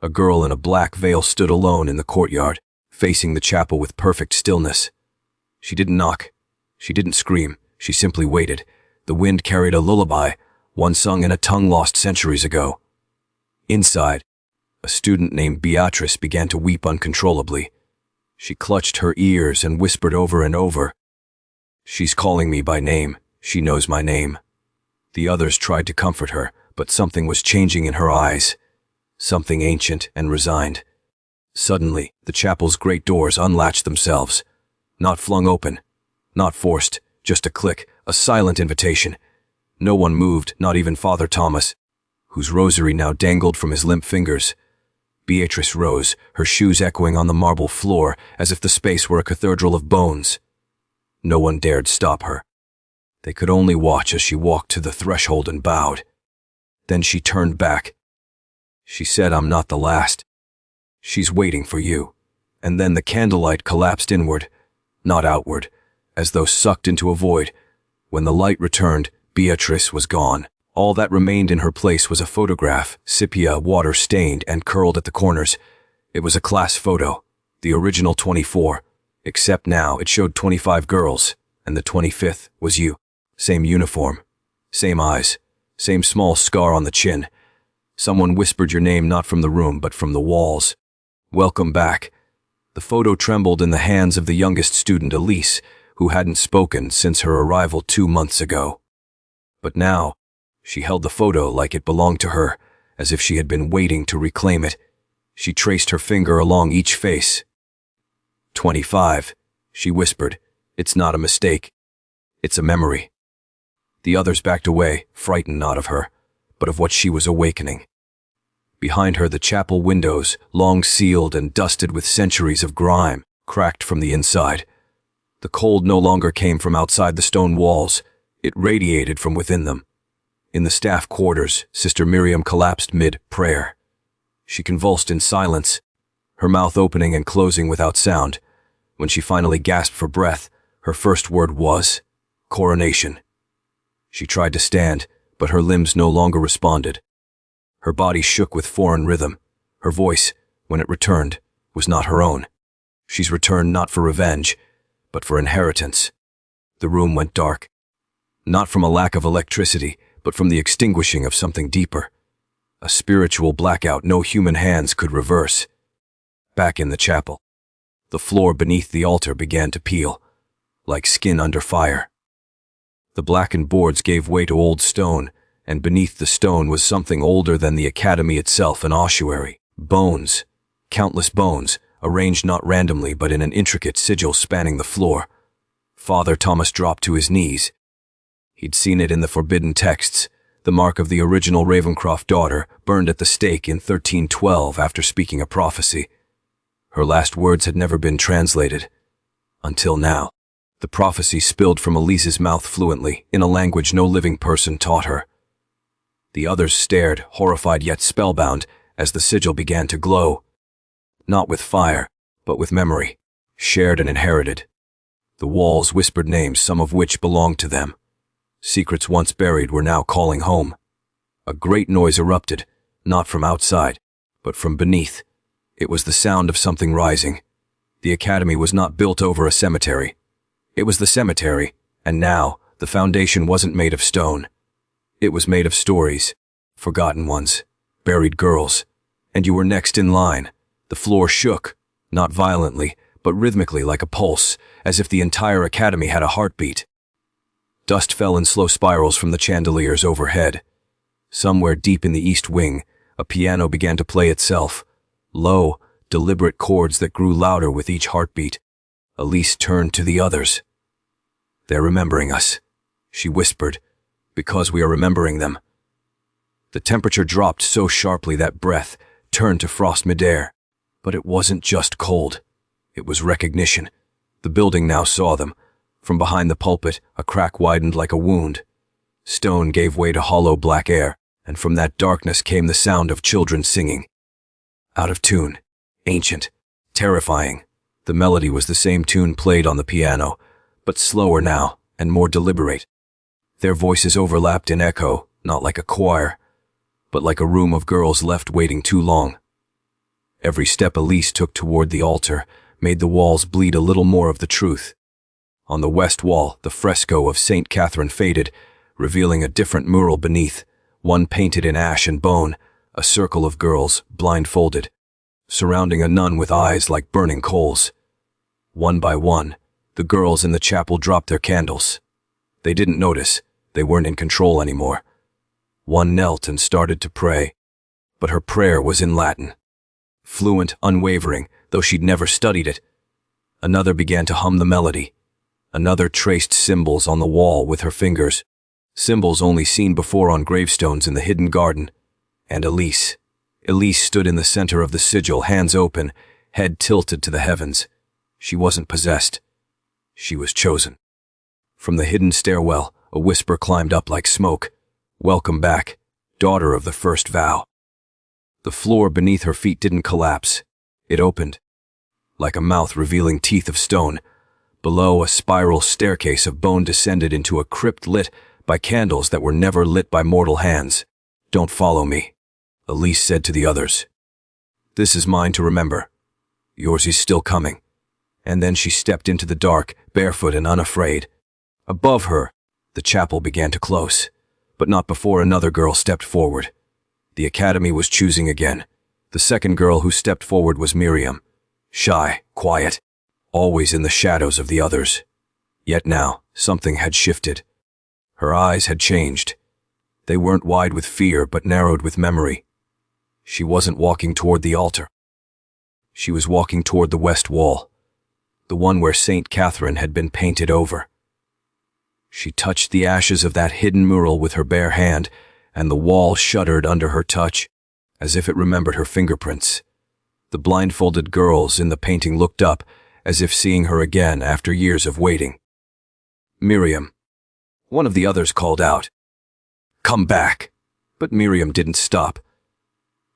A girl in a black veil stood alone in the courtyard, facing the chapel with perfect stillness. She didn't knock. She didn't scream. She simply waited. The wind carried a lullaby, one sung in a tongue lost centuries ago. Inside, a student named Beatrice began to weep uncontrollably. She clutched her ears and whispered over and over, "She's calling me by name. She knows my name." The others tried to comfort her, but something was changing in her eyes. Something ancient and resigned. Suddenly, the chapel's great doors unlatched themselves. Not flung open, not forced, just a click, a silent invitation. No one moved, not even Father Thomas, whose rosary now dangled from his limp fingers. Beatrice rose, her shoes echoing on the marble floor as if the space were a cathedral of bones. No one dared stop her. They could only watch as she walked to the threshold and bowed. Then she turned back. She said, "I'm not the last. She's waiting for you." And then the candlelight collapsed inward, not outward, as though sucked into a void. When the light returned, Beatrice was gone. All that remained in her place was a photograph, sepia, water-stained and curled at the corners. It was a class photo, the original 24, except now it showed 25 girls, and the 25th was you. Same uniform, same eyes, same small scar on the chin. Someone whispered your name not from the room but from the walls. Welcome back. The photo trembled in the hands of the youngest student, Elise, who hadn't spoken since her arrival 2 months ago. But now, she held the photo like it belonged to her, as if she had been waiting to reclaim it. She traced her finger along each face. 25, she whispered. It's not a mistake. It's a memory. The others backed away, frightened not of her, but of what she was awakening. Behind her, the chapel windows, long sealed and dusted with centuries of grime, cracked from the inside. The cold no longer came from outside the stone walls. It radiated from within them. In the staff quarters, Sister Miriam collapsed mid-prayer. She convulsed in silence, her mouth opening and closing without sound. When she finally gasped for breath, her first word was, "Coronation." She tried to stand, but her limbs no longer responded. Her body shook with foreign rhythm. Her voice, when it returned, was not her own. She's returned not for revenge, but for inheritance. The room went dark. Not from a lack of electricity, but from the extinguishing of something deeper. A spiritual blackout no human hands could reverse. Back in the chapel, the floor beneath the altar began to peel, like skin under fire. The blackened boards gave way to old stone, and beneath the stone was something older than the academy itself, an ossuary. Bones, countless bones, arranged not randomly but in an intricate sigil spanning the floor. Father Thomas dropped to his knees. He'd seen it in the forbidden texts, the mark of the original Ravencroft daughter, burned at the stake in 1312 after speaking a prophecy. Her last words had never been translated. Until now. The prophecy spilled from Elise's mouth fluently, in a language no living person taught her. The others stared, horrified yet spellbound, as the sigil began to glow. Not with fire, but with memory, shared and inherited. The walls whispered names, some of which belonged to them. Secrets once buried were now calling home. A great noise erupted, not from outside, but from beneath. It was the sound of something rising. The academy was not built over a cemetery. It was the cemetery, and now the foundation wasn't made of stone. It was made of stories, forgotten ones, buried girls, and you were next in line. The floor shook, not violently, but rhythmically like a pulse, as if the entire academy had a heartbeat. Dust fell in slow spirals from the chandeliers overhead. Somewhere deep in the east wing, a piano began to play itself, low, deliberate chords that grew louder with each heartbeat. Elise turned to the others. "They're remembering us," she whispered, "because we are remembering them." The temperature dropped so sharply that breath turned to frost midair. But it wasn't just cold. It was recognition. The building now saw them. From behind the pulpit, a crack widened like a wound. Stone gave way to hollow black air, and from that darkness came the sound of children singing. Out of tune, ancient, terrifying. The melody was the same tune played on the piano, but slower now and more deliberate. Their voices overlapped in echo, not like a choir, but like a room of girls left waiting too long. Every step Elise took toward the altar made the walls bleed a little more of the truth. On the west wall, the fresco of St. Catherine faded, revealing a different mural beneath, one painted in ash and bone, a circle of girls, blindfolded, surrounding a nun with eyes like burning coals. One by one, the girls in the chapel dropped their candles. They didn't notice. They weren't in control anymore. One knelt and started to pray, but her prayer was in Latin. Fluent, unwavering, though she'd never studied it. Another began to hum the melody. Another traced symbols on the wall with her fingers, symbols only seen before on gravestones in the hidden garden. And Elise stood in the center of the sigil, hands open, head tilted to the heavens. She wasn't possessed. She was chosen. From the hidden stairwell, a whisper climbed up like smoke. "Welcome back, daughter of the first vow." The floor beneath her feet didn't collapse. It opened, like a mouth revealing teeth of stone. Below, a spiral staircase of bone descended into a crypt lit by candles that were never lit by mortal hands. "Don't follow me," Elise said to the others. "This is mine to remember. Yours is still coming." And then she stepped into the dark, barefoot and unafraid. Above her, The chapel began to close, but not before another girl stepped forward. The academy was choosing again. The second girl who stepped forward was Miriam. Shy, quiet, always in the shadows of the others. Yet now, something had shifted. Her eyes had changed. They weren't wide with fear, but narrowed with memory. She wasn't walking toward the altar. She was walking toward the west wall, the one where St. Catherine had been painted over. She touched the ashes of that hidden mural with her bare hand, and the wall shuddered under her touch, as if it remembered her fingerprints. The blindfolded girls in the painting looked up, as if seeing her again after years of waiting. "Miriam," one of the others called out. "Come back." But Miriam didn't stop.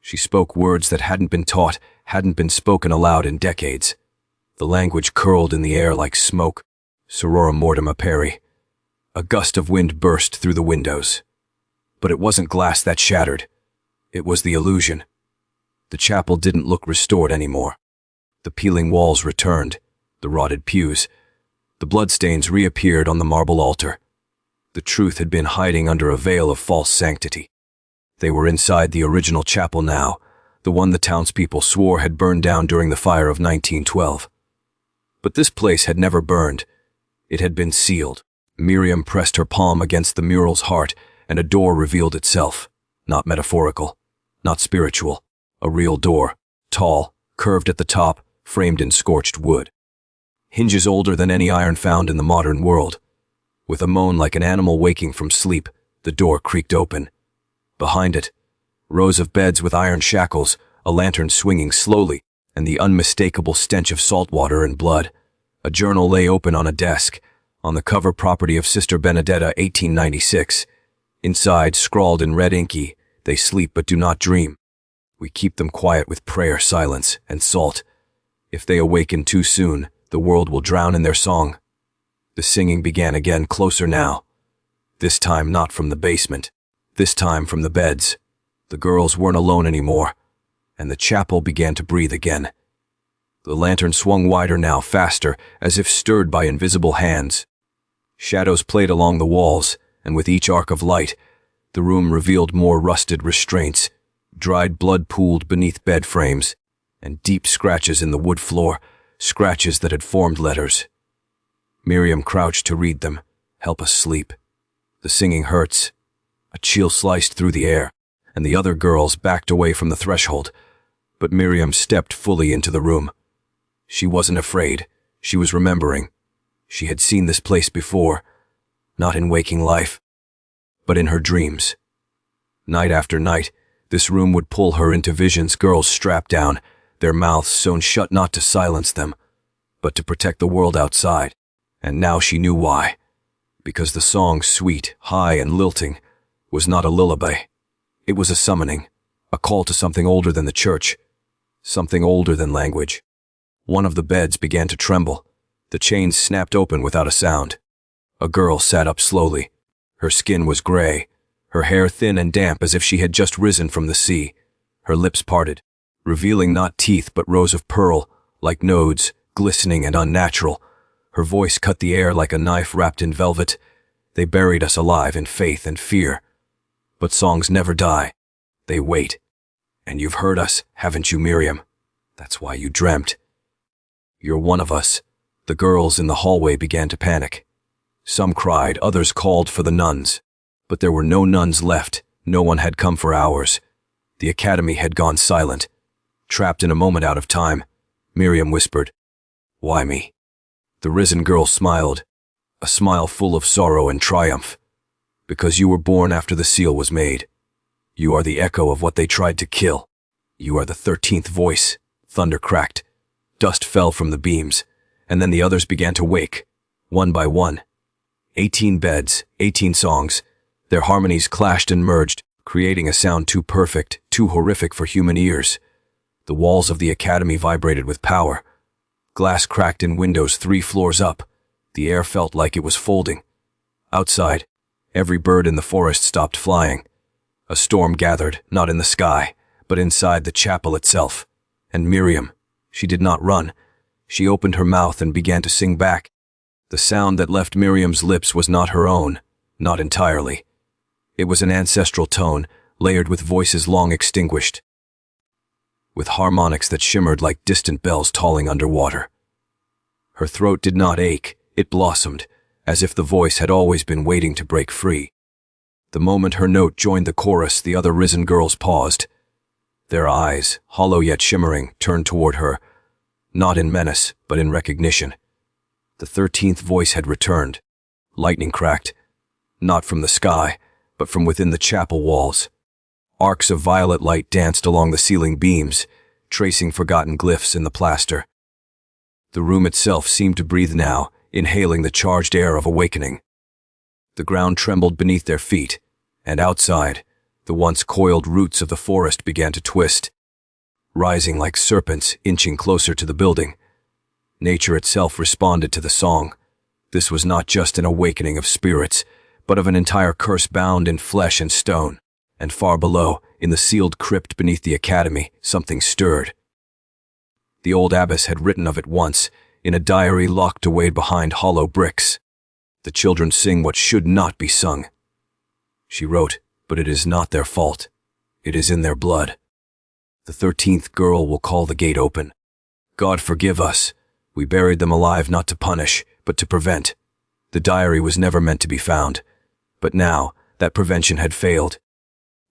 She spoke words that hadn't been taught, hadn't been spoken aloud in decades. The language curled in the air like smoke. Sorora mortem aperi. A gust of wind burst through the windows. But it wasn't glass that shattered. It was the illusion. The chapel didn't look restored anymore. The peeling walls returned, the rotted pews. The bloodstains reappeared on the marble altar. The truth had been hiding under a veil of false sanctity. They were inside the original chapel now, the one the townspeople swore had burned down during the fire of 1912. But this place had never burned. It had been sealed. Miriam pressed her palm against the mural's heart, and a door revealed itself. Not metaphorical, not spiritual. A real door, tall, curved at the top, framed in scorched wood. Hinges older than any iron found in the modern world. With a moan like an animal waking from sleep, the door creaked open. Behind it, rows of beds with iron shackles, a lantern swinging slowly, and the unmistakable stench of salt water and blood. A journal lay open on a desk, on the cover property of Sister Benedetta, 1896. Inside, scrawled in red inky, "They sleep but do not dream. We keep them quiet with prayer, silence, and salt. If they awaken too soon, the world will drown in their song." The singing began again, closer now. This time not from the basement. This time from the beds. The girls weren't alone anymore, and the chapel began to breathe again. The lantern swung wider now, faster, as if stirred by invisible hands. Shadows played along the walls, and with each arc of light, the room revealed more rusted restraints. Dried blood pooled beneath bed frames, and deep scratches in the wood floor, scratches that had formed letters. Miriam crouched to read them. "Help us sleep. The singing hurts." A chill sliced through the air, and the other girls backed away from the threshold. But Miriam stepped fully into the room. She wasn't afraid. She was remembering. She had seen this place before, not in waking life, but in her dreams. Night after night, this room would pull her into visions, girls strapped down, their mouths sewn shut not to silence them, but to protect the world outside. And now she knew why. Because the song, sweet, high, and lilting, was not a lullaby. It was a summoning, a call to something older than the church, something older than language. One of the beds began to tremble. The chains snapped open without a sound. A girl sat up slowly. Her skin was gray, her hair thin and damp as if she had just risen from the sea. Her lips parted, revealing not teeth but rows of pearl, like nodes, glistening and unnatural. Her voice cut the air like a knife wrapped in velvet. They buried us alive in faith and fear. But songs never die. They wait. And you've heard us, haven't you, Miriam? That's why you dreamt. You're one of us. The girls in the hallway began to panic. Some cried, others called for the nuns. But there were no nuns left. No one had come for hours. The academy had gone silent. Trapped in a moment out of time, Miriam whispered, "Why me?" The risen girl smiled, a smile full of sorrow and triumph. "Because you were born after the seal was made. You are the echo of what they tried to kill. You are the 13th voice." Thunder cracked. Dust fell from the beams, and then the others began to wake, one by one. 18 beds, 18 songs. Their harmonies clashed and merged, creating a sound too perfect, too horrific for human ears. The walls of the academy vibrated with power. Glass cracked in windows 3 floors up. The air felt like it was folding. Outside, every bird in the forest stopped flying. A storm gathered, not in the sky, but inside the chapel itself. And Miriam, she did not run. She opened her mouth and began to sing back. The sound that left Miriam's lips was not her own, Not entirely. It was an ancestral tone, layered with voices long extinguished, with harmonics that shimmered like distant bells tolling underwater. Her throat did not ache, it blossomed, as if the voice had always been waiting to break free. The moment her note joined the chorus, the other risen girls paused. Their eyes, hollow yet shimmering, turned toward her, not in menace, but in recognition. The 13th voice had returned. Lightning cracked, not from the sky, but from within the chapel walls. Arcs of violet light danced along the ceiling beams, tracing forgotten glyphs in the plaster. The room itself seemed to breathe now, inhaling the charged air of awakening. The ground trembled beneath their feet, and outside, the once coiled roots of the forest began to twist, rising like serpents, inching closer to the building. Nature itself responded to the song. This was not just an awakening of spirits, but of an entire curse bound in flesh and stone. And far below, in the sealed crypt beneath the academy, something stirred. The old abbess had written of it once, in a diary locked away behind hollow bricks. The children sing what should not be sung. She wrote, but it is not their fault. It is in their blood. The 13th girl will call the gate open. God forgive us. We buried them alive not to punish, but to prevent. The diary was never meant to be found. But now, that prevention had failed.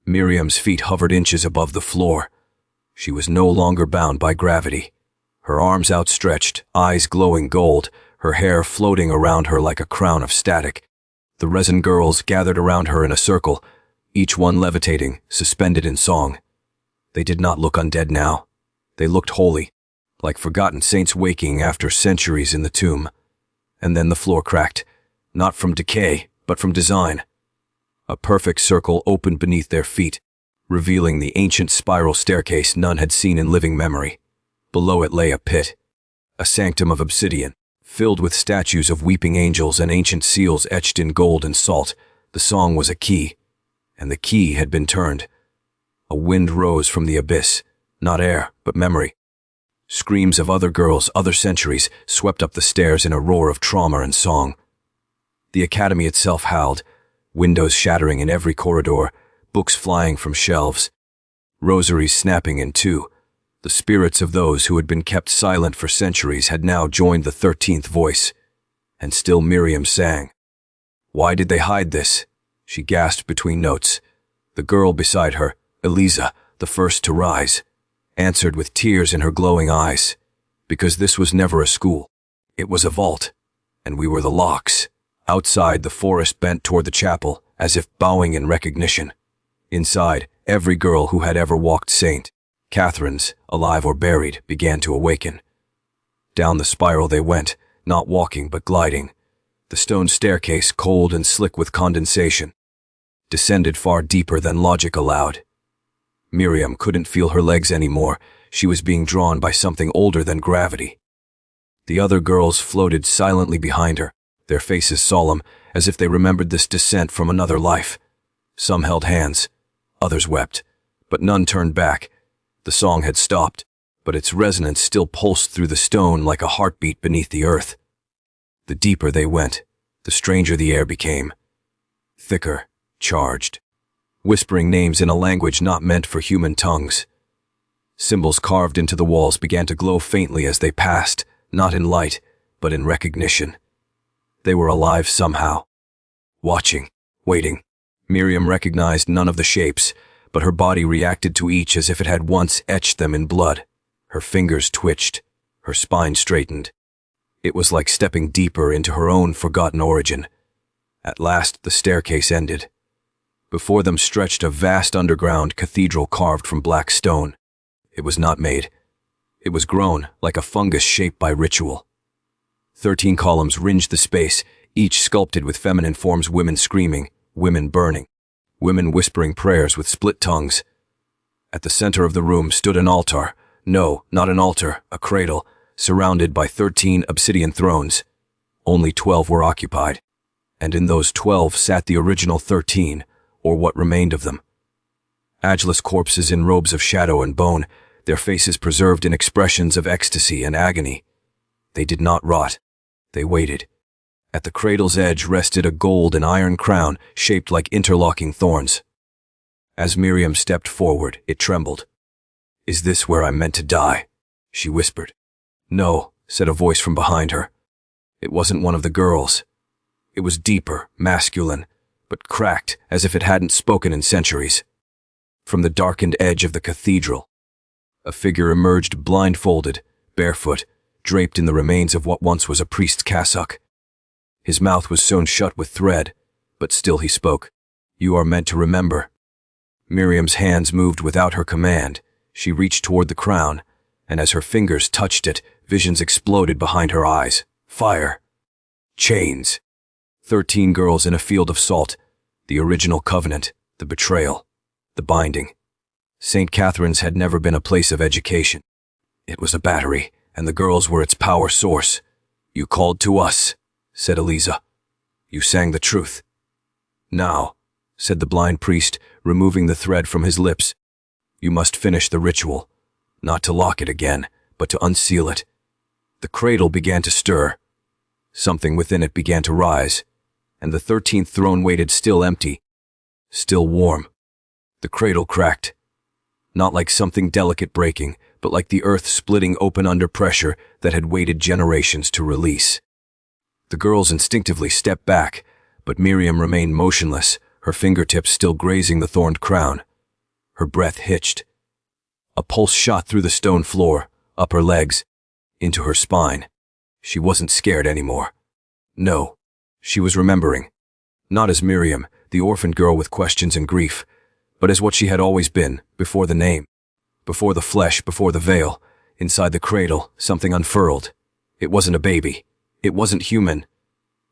Miriam's feet hovered inches above the floor. She was no longer bound by gravity. Her arms outstretched, eyes glowing gold, her hair floating around her like a crown of static. The resin girls gathered around her in a circle, each one levitating, suspended in song. They did not look undead now. They looked holy, like forgotten saints waking after centuries in the tomb. And then the floor cracked, not from decay, but from design. A perfect circle opened beneath their feet, revealing the ancient spiral staircase none had seen in living memory. Below it lay a pit, a sanctum of obsidian, filled with statues of weeping angels and ancient seals etched in gold and salt. The song was a key, and the key had been turned. A wind rose from the abyss, not air, but memory. Screams of other girls, other centuries, swept up the stairs in a roar of trauma and song. The academy itself howled, windows shattering in every corridor, books flying from shelves, rosaries snapping in two. The spirits of those who had been kept silent for centuries had now joined the 13th voice, and still Miriam sang. Why did they hide this? She gasped between notes. The girl beside her, Eliza, the first to rise, answered with tears in her glowing eyes. Because this was never a school. It was a vault, and we were the locks. Outside, the forest bent toward the chapel, as if bowing in recognition. Inside, every girl who had ever walked St. Catherine's, alive or buried, began to awaken. Down the spiral they went, not walking but gliding. The stone staircase, cold and slick with condensation, descended far deeper than logic allowed. Miriam couldn't feel her legs anymore. She was being drawn by something older than gravity. The other girls floated silently behind her, their faces solemn, as if they remembered this descent from another life. Some held hands, others wept, but none turned back. The song had stopped, but its resonance still pulsed through the stone like a heartbeat beneath the earth. The deeper they went, the stranger the air became. Thicker, charged, whispering names in a language not meant for human tongues. Symbols carved into the walls began to glow faintly as they passed, not in light, but in recognition. They were alive somehow. Watching, waiting. Miriam recognized none of the shapes, but her body reacted to each as if it had once etched them in blood. Her fingers twitched, her spine straightened. It was like stepping deeper into her own forgotten origin. At last, the staircase ended. Before them stretched a vast underground cathedral carved from black stone. It was not made. It was grown, like a fungus shaped by ritual. 13 columns ringed the space, each sculpted with feminine forms, women screaming, women burning, women whispering prayers with split tongues. At the center of the room stood an altar. No, not an altar, a cradle, surrounded by 13 obsidian thrones. Only 12 were occupied, and in those 12 sat the original 13, or what remained of them. Ageless corpses in robes of shadow and bone, their faces preserved in expressions of ecstasy and agony. They did not rot. They waited. At the cradle's edge rested a gold and iron crown shaped like interlocking thorns. As Miriam stepped forward, it trembled. "Is this where I'm meant to die?" she whispered. "No," said a voice from behind her. It wasn't one of the girls. It was deeper, masculine, but cracked as if it hadn't spoken in centuries. From the darkened edge of the cathedral, a figure emerged blindfolded, barefoot, draped in the remains of what once was a priest's cassock. His mouth was sewn shut with thread, but still he spoke. "You are meant to remember." Miriam's hands moved without her command. She reached toward the crown, and as her fingers touched it, visions exploded behind her eyes. Fire. Chains. 13 girls in a field of salt. The original covenant. The betrayal. The binding. St. Catherine's had never been a place of education. It was a battery, and the girls were its power source. "You called to us," said Eliza. "You sang the truth." "Now," said the blind priest, removing the thread from his lips, "you must finish the ritual, not to lock it again, but to unseal it." The cradle began to stir. Something within it began to rise, and the 13th throne waited still empty, still warm. The cradle cracked. Not like something delicate breaking, but like the earth splitting open under pressure that had waited generations to release. The girls instinctively stepped back, but Miriam remained motionless, her fingertips still grazing the thorned crown. Her breath hitched. A pulse shot through the stone floor, up her legs, into her spine. She wasn't scared anymore. No, she was remembering. Not as Miriam, the orphaned girl with questions and grief, but as what she had always been, before the name. Before the flesh, before the veil, inside the cradle, something unfurled. It wasn't a baby. It wasn't human.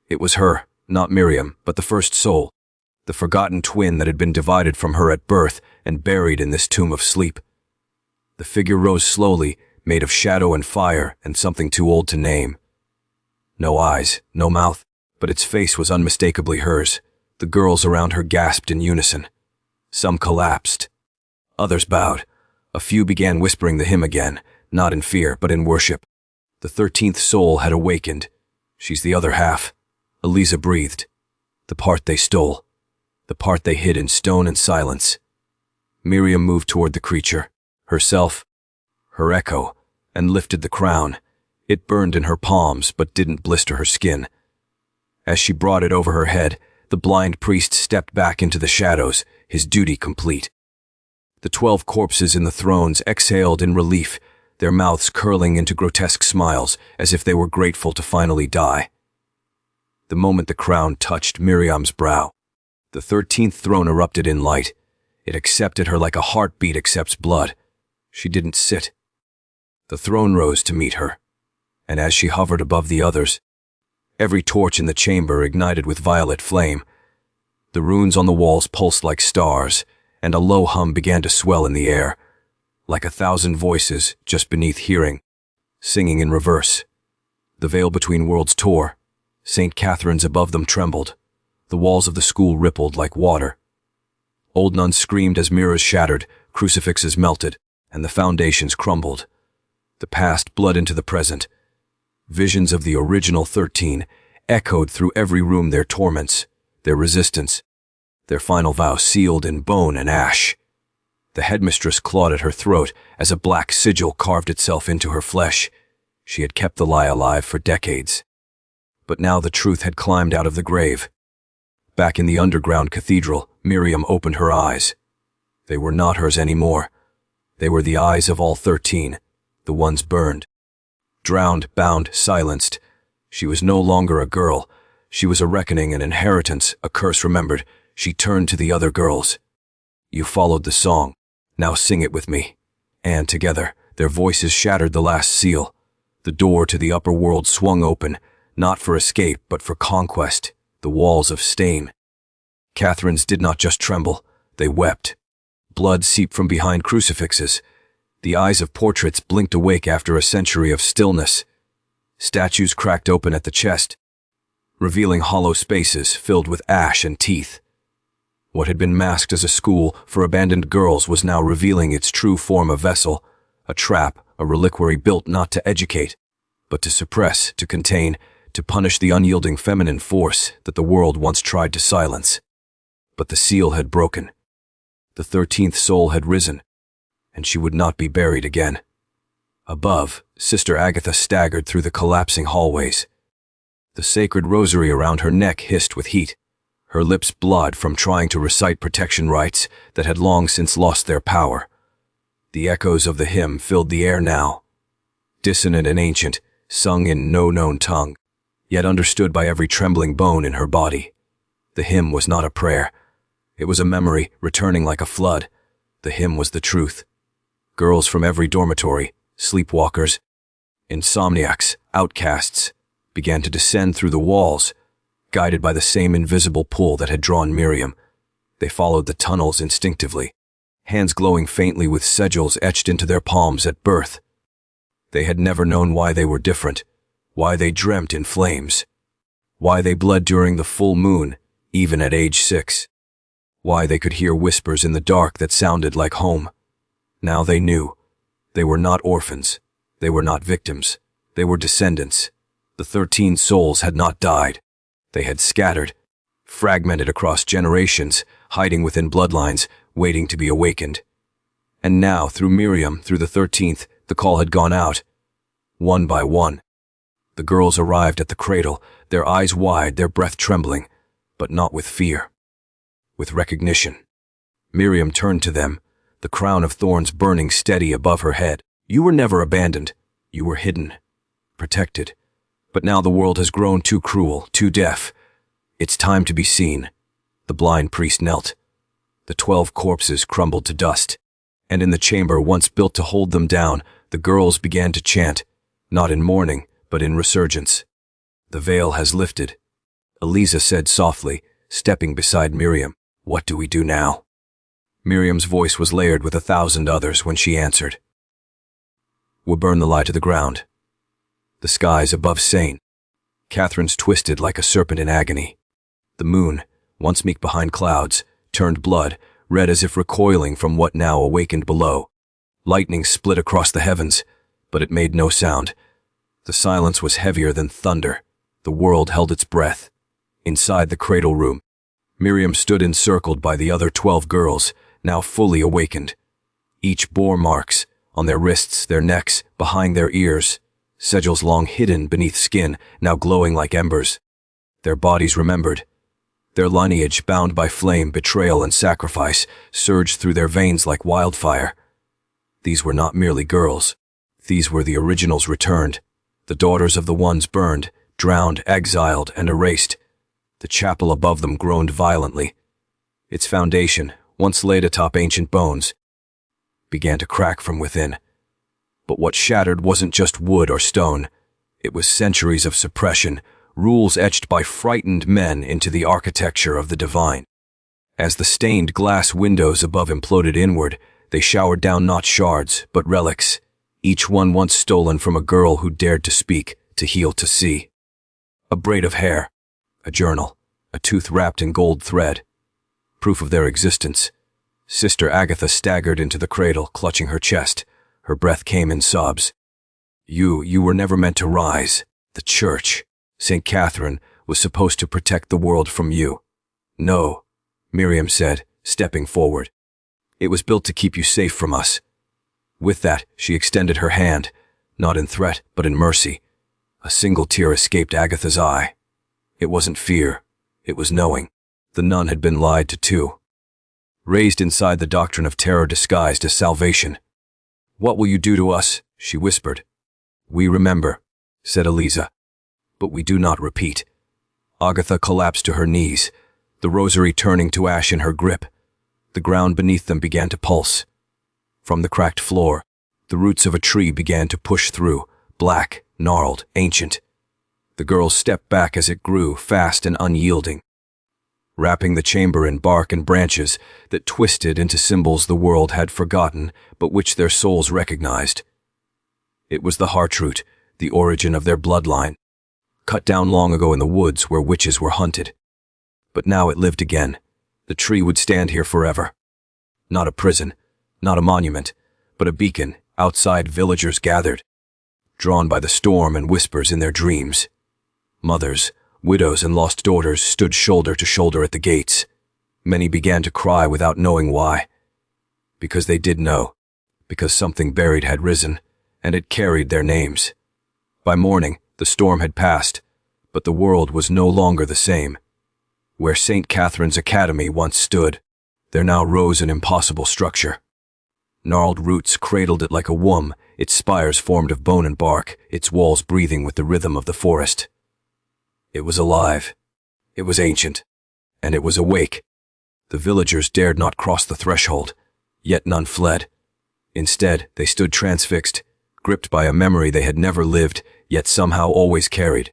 It was her, not Miriam, but the first soul, the forgotten twin that had been divided from her at birth and buried in this tomb of sleep. The figure rose slowly, made of shadow and fire and something too old to name. No eyes, no mouth, but its face was unmistakably hers. The girls around her gasped in unison. Some collapsed. Others bowed. A few began whispering the hymn again, not in fear, but in worship. The 13th soul had awakened. "She's the other half," Eliza breathed. "The part they stole. The part they hid in stone and silence." Miriam moved toward the creature, herself, her echo, and lifted the crown. It burned in her palms, but didn't blister her skin. As she brought it over her head, the blind priest stepped back into the shadows, his duty complete. The 12 corpses in the thrones exhaled in relief, their mouths curling into grotesque smiles, as if they were grateful to finally die. The moment the crown touched Miriam's brow, the 13th throne erupted in light. It accepted her like a heartbeat accepts blood. She didn't sit. The throne rose to meet her, and as she hovered above the others, every torch in the chamber ignited with violet flame. The runes on the walls pulsed like stars, and a low hum began to swell in the air, like 1,000 voices just beneath hearing, singing in reverse. The veil between worlds tore. St. Catherine's above them trembled. The walls of the school rippled like water. Old nuns screamed as mirrors shattered, crucifixes melted, and the foundations crumbled. The past bled into the present. Visions of the original 13 echoed through every room, their torments, their resistance, their final vow sealed in bone and ash. The headmistress clawed at her throat as a black sigil carved itself into her flesh. She had kept the lie alive for decades. But now the truth had climbed out of the grave. Back in the underground cathedral, Miriam opened her eyes. They were not hers anymore. They were the eyes of all 13, the ones burned. Drowned, bound, silenced. She was no longer a girl. She was a reckoning, an inheritance, a curse remembered. She turned to the other girls. "You followed the song. Now sing it with me." And together, their voices shattered the last seal. The door to the upper world swung open, not for escape, but for conquest. The walls of stain. Catherine's did not just tremble, they wept. Blood seeped from behind crucifixes. The eyes of portraits blinked awake after a century of stillness. Statues cracked open at the chest, revealing hollow spaces filled with ash and teeth. What had been masked as a school for abandoned girls was now revealing its true form, a vessel, a trap, a reliquary built not to educate, but to suppress, to contain, to punish the unyielding feminine force that the world once tried to silence. But the seal had broken. The 13th soul had risen, and she would not be buried again. Above, Sister Agatha staggered through the collapsing hallways. The sacred rosary around her neck hissed with heat, her lips blood from trying to recite protection rites that had long since lost their power. The echoes of the hymn filled the air now, dissonant and ancient, sung in no known tongue, yet understood by every trembling bone in her body. The hymn was not a prayer. It was a memory returning like a flood. The hymn was the truth. Girls from every dormitory, sleepwalkers, insomniacs, outcasts, began to descend through the walls, guided by the same invisible pull that had drawn Miriam. They followed the tunnels instinctively, hands glowing faintly with sigils etched into their palms at birth. They had never known why they were different, why they dreamt in flames, why they bled during the full moon, even at age 6, why they could hear whispers in the dark that sounded like home. Now they knew. They were not orphans. They were not victims. They were descendants. The 13 souls had not died. They had scattered, fragmented across generations, hiding within bloodlines, waiting to be awakened. And now, through Miriam, through the 13th, the call had gone out. One by one. The girls arrived at the cradle, their eyes wide, their breath trembling, but not with fear. With recognition. Miriam turned to them, the crown of thorns burning steady above her head. You were never abandoned. You were hidden, protected. But now the world has grown too cruel, too deaf. It's time to be seen. The blind priest knelt. The 12 corpses crumbled to dust, and in the chamber once built to hold them down, the girls began to chant, not in mourning, but in resurgence. The veil has lifted, Eliza said softly, stepping beside Miriam. What do we do now? Miriam's voice was layered with 1,000 others when she answered. We'll burn the lie to the ground. The skies above sane. Catherine's twisted like a serpent in agony. The moon, once meek behind clouds, turned blood, red as if recoiling from what now awakened below. Lightning split across the heavens, but it made no sound. The silence was heavier than thunder. The world held its breath. Inside the cradle room, Miriam stood encircled by the other 12 girls, now fully awakened. Each bore marks, on their wrists, their necks, behind their ears, sigils long hidden beneath skin, now glowing like embers. Their bodies remembered. Their lineage, bound by flame, betrayal, and sacrifice, surged through their veins like wildfire. These were not merely girls. These were the originals returned, the daughters of the ones burned, drowned, exiled, and erased. The chapel above them groaned violently. Its foundation, once laid atop ancient bones, began to crack from within. But what shattered wasn't just wood or stone. It was centuries of suppression, rules etched by frightened men into the architecture of the divine. As the stained glass windows above imploded inward, they showered down not shards, but relics, each one once stolen from a girl who dared to speak, to heal, to see. A braid of hair, a journal, a tooth wrapped in gold thread, proof of their existence. Sister Agatha staggered into the cradle, clutching her chest. Her breath came in sobs. You were never meant to rise. The church, St. Catherine, was supposed to protect the world from you. No, Miriam said, stepping forward. It was built to keep you safe from us. With that, she extended her hand, not in threat, but in mercy. A single tear escaped Agatha's eye. It wasn't fear. It was knowing. The nun had been lied to too. Raised inside the doctrine of terror disguised as salvation. What will you do to us? She whispered. We remember, said Eliza. But we do not repeat. Agatha collapsed to her knees, the rosary turning to ash in her grip. The ground beneath them began to pulse. From the cracked floor, the roots of a tree began to push through, black, gnarled, ancient. The girls stepped back as it grew, fast and unyielding, wrapping the chamber in bark and branches that twisted into symbols the world had forgotten, but which their souls recognized. It was the heartroot, the origin of their bloodline, cut down long ago in the woods where witches were hunted. But now it lived again. The tree would stand here forever. Not a prison, not a monument, but a beacon outside villagers gathered, drawn by the storm and whispers in their dreams. Mothers, widows, and lost daughters stood shoulder to shoulder at the gates. Many began to cry without knowing why. Because they did know. Because something buried had risen, and it carried their names. By morning, the storm had passed, but the world was no longer the same. Where St. Catherine's Academy once stood, there now rose an impossible structure. Gnarled roots cradled it like a womb, its spires formed of bone and bark, its walls breathing with the rhythm of the forest. It was alive. It was ancient. And it was awake. The villagers dared not cross the threshold, yet none fled. Instead, they stood transfixed, gripped by a memory they had never lived, yet somehow always carried.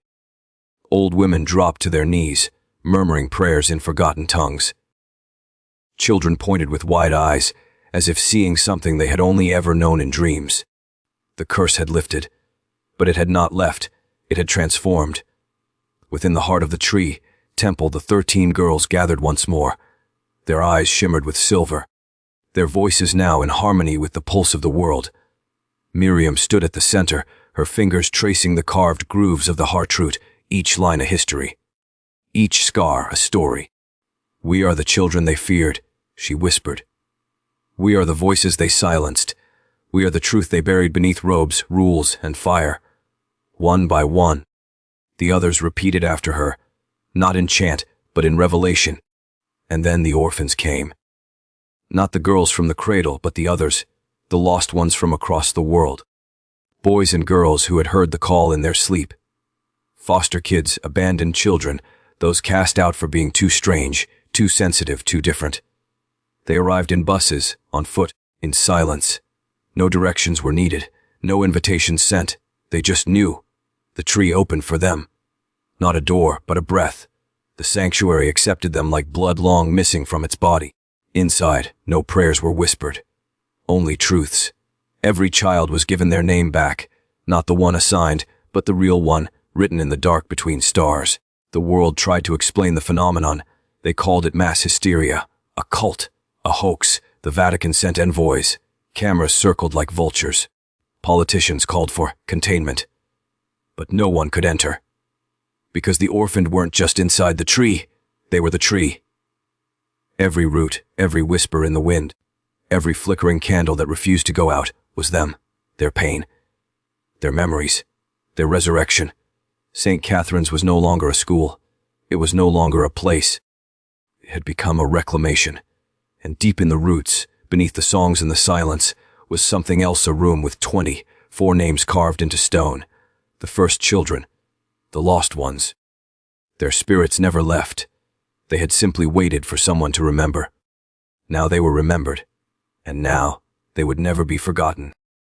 Old women dropped to their knees, murmuring prayers in forgotten tongues. Children pointed with wide eyes, as if seeing something they had only ever known in dreams. The curse had lifted, but it had not left, it had transformed. Within the heart of the tree, temple, the 13 girls gathered once more. Their eyes shimmered with silver, their voices now in harmony with the pulse of the world. Miriam stood at the center, her fingers tracing the carved grooves of the heart-root, each line a history, each scar a story. "We are the children they feared," she whispered. "We are the voices they silenced. We are the truth they buried beneath robes, rules, and fire." One by one, the others repeated after her, not in chant, but in revelation. And then the orphans came. Not the girls from the cradle, but the others, the lost ones from across the world. Boys and girls who had heard the call in their sleep. Foster kids, abandoned children, those cast out for being too strange, too sensitive, too different. They arrived in buses, on foot, in silence. No directions were needed, no invitations sent. They just knew. The tree opened for them. Not a door, but a breath. The sanctuary accepted them like blood long missing from its body. Inside, no prayers were whispered. Only truths. Every child was given their name back, not the one assigned, but the real one, written in the dark between stars. The world tried to explain the phenomenon. They called it mass hysteria, a cult, a hoax. The Vatican sent envoys. Cameras circled like vultures. Politicians called for containment. But no one could enter. Because the orphaned weren't just inside the tree, they were the tree. Every root, every whisper in the wind, every flickering candle that refused to go out was them, their pain, their memories, their resurrection. St. Catherine's was no longer a school. It was no longer a place. It had become a reclamation. And deep in the roots, beneath the songs and the silence, was something else, a room with 24 names carved into stone. The first children, the lost ones. Their spirits never left. They had simply waited for someone to remember. Now they were remembered, and now they would never be forgotten.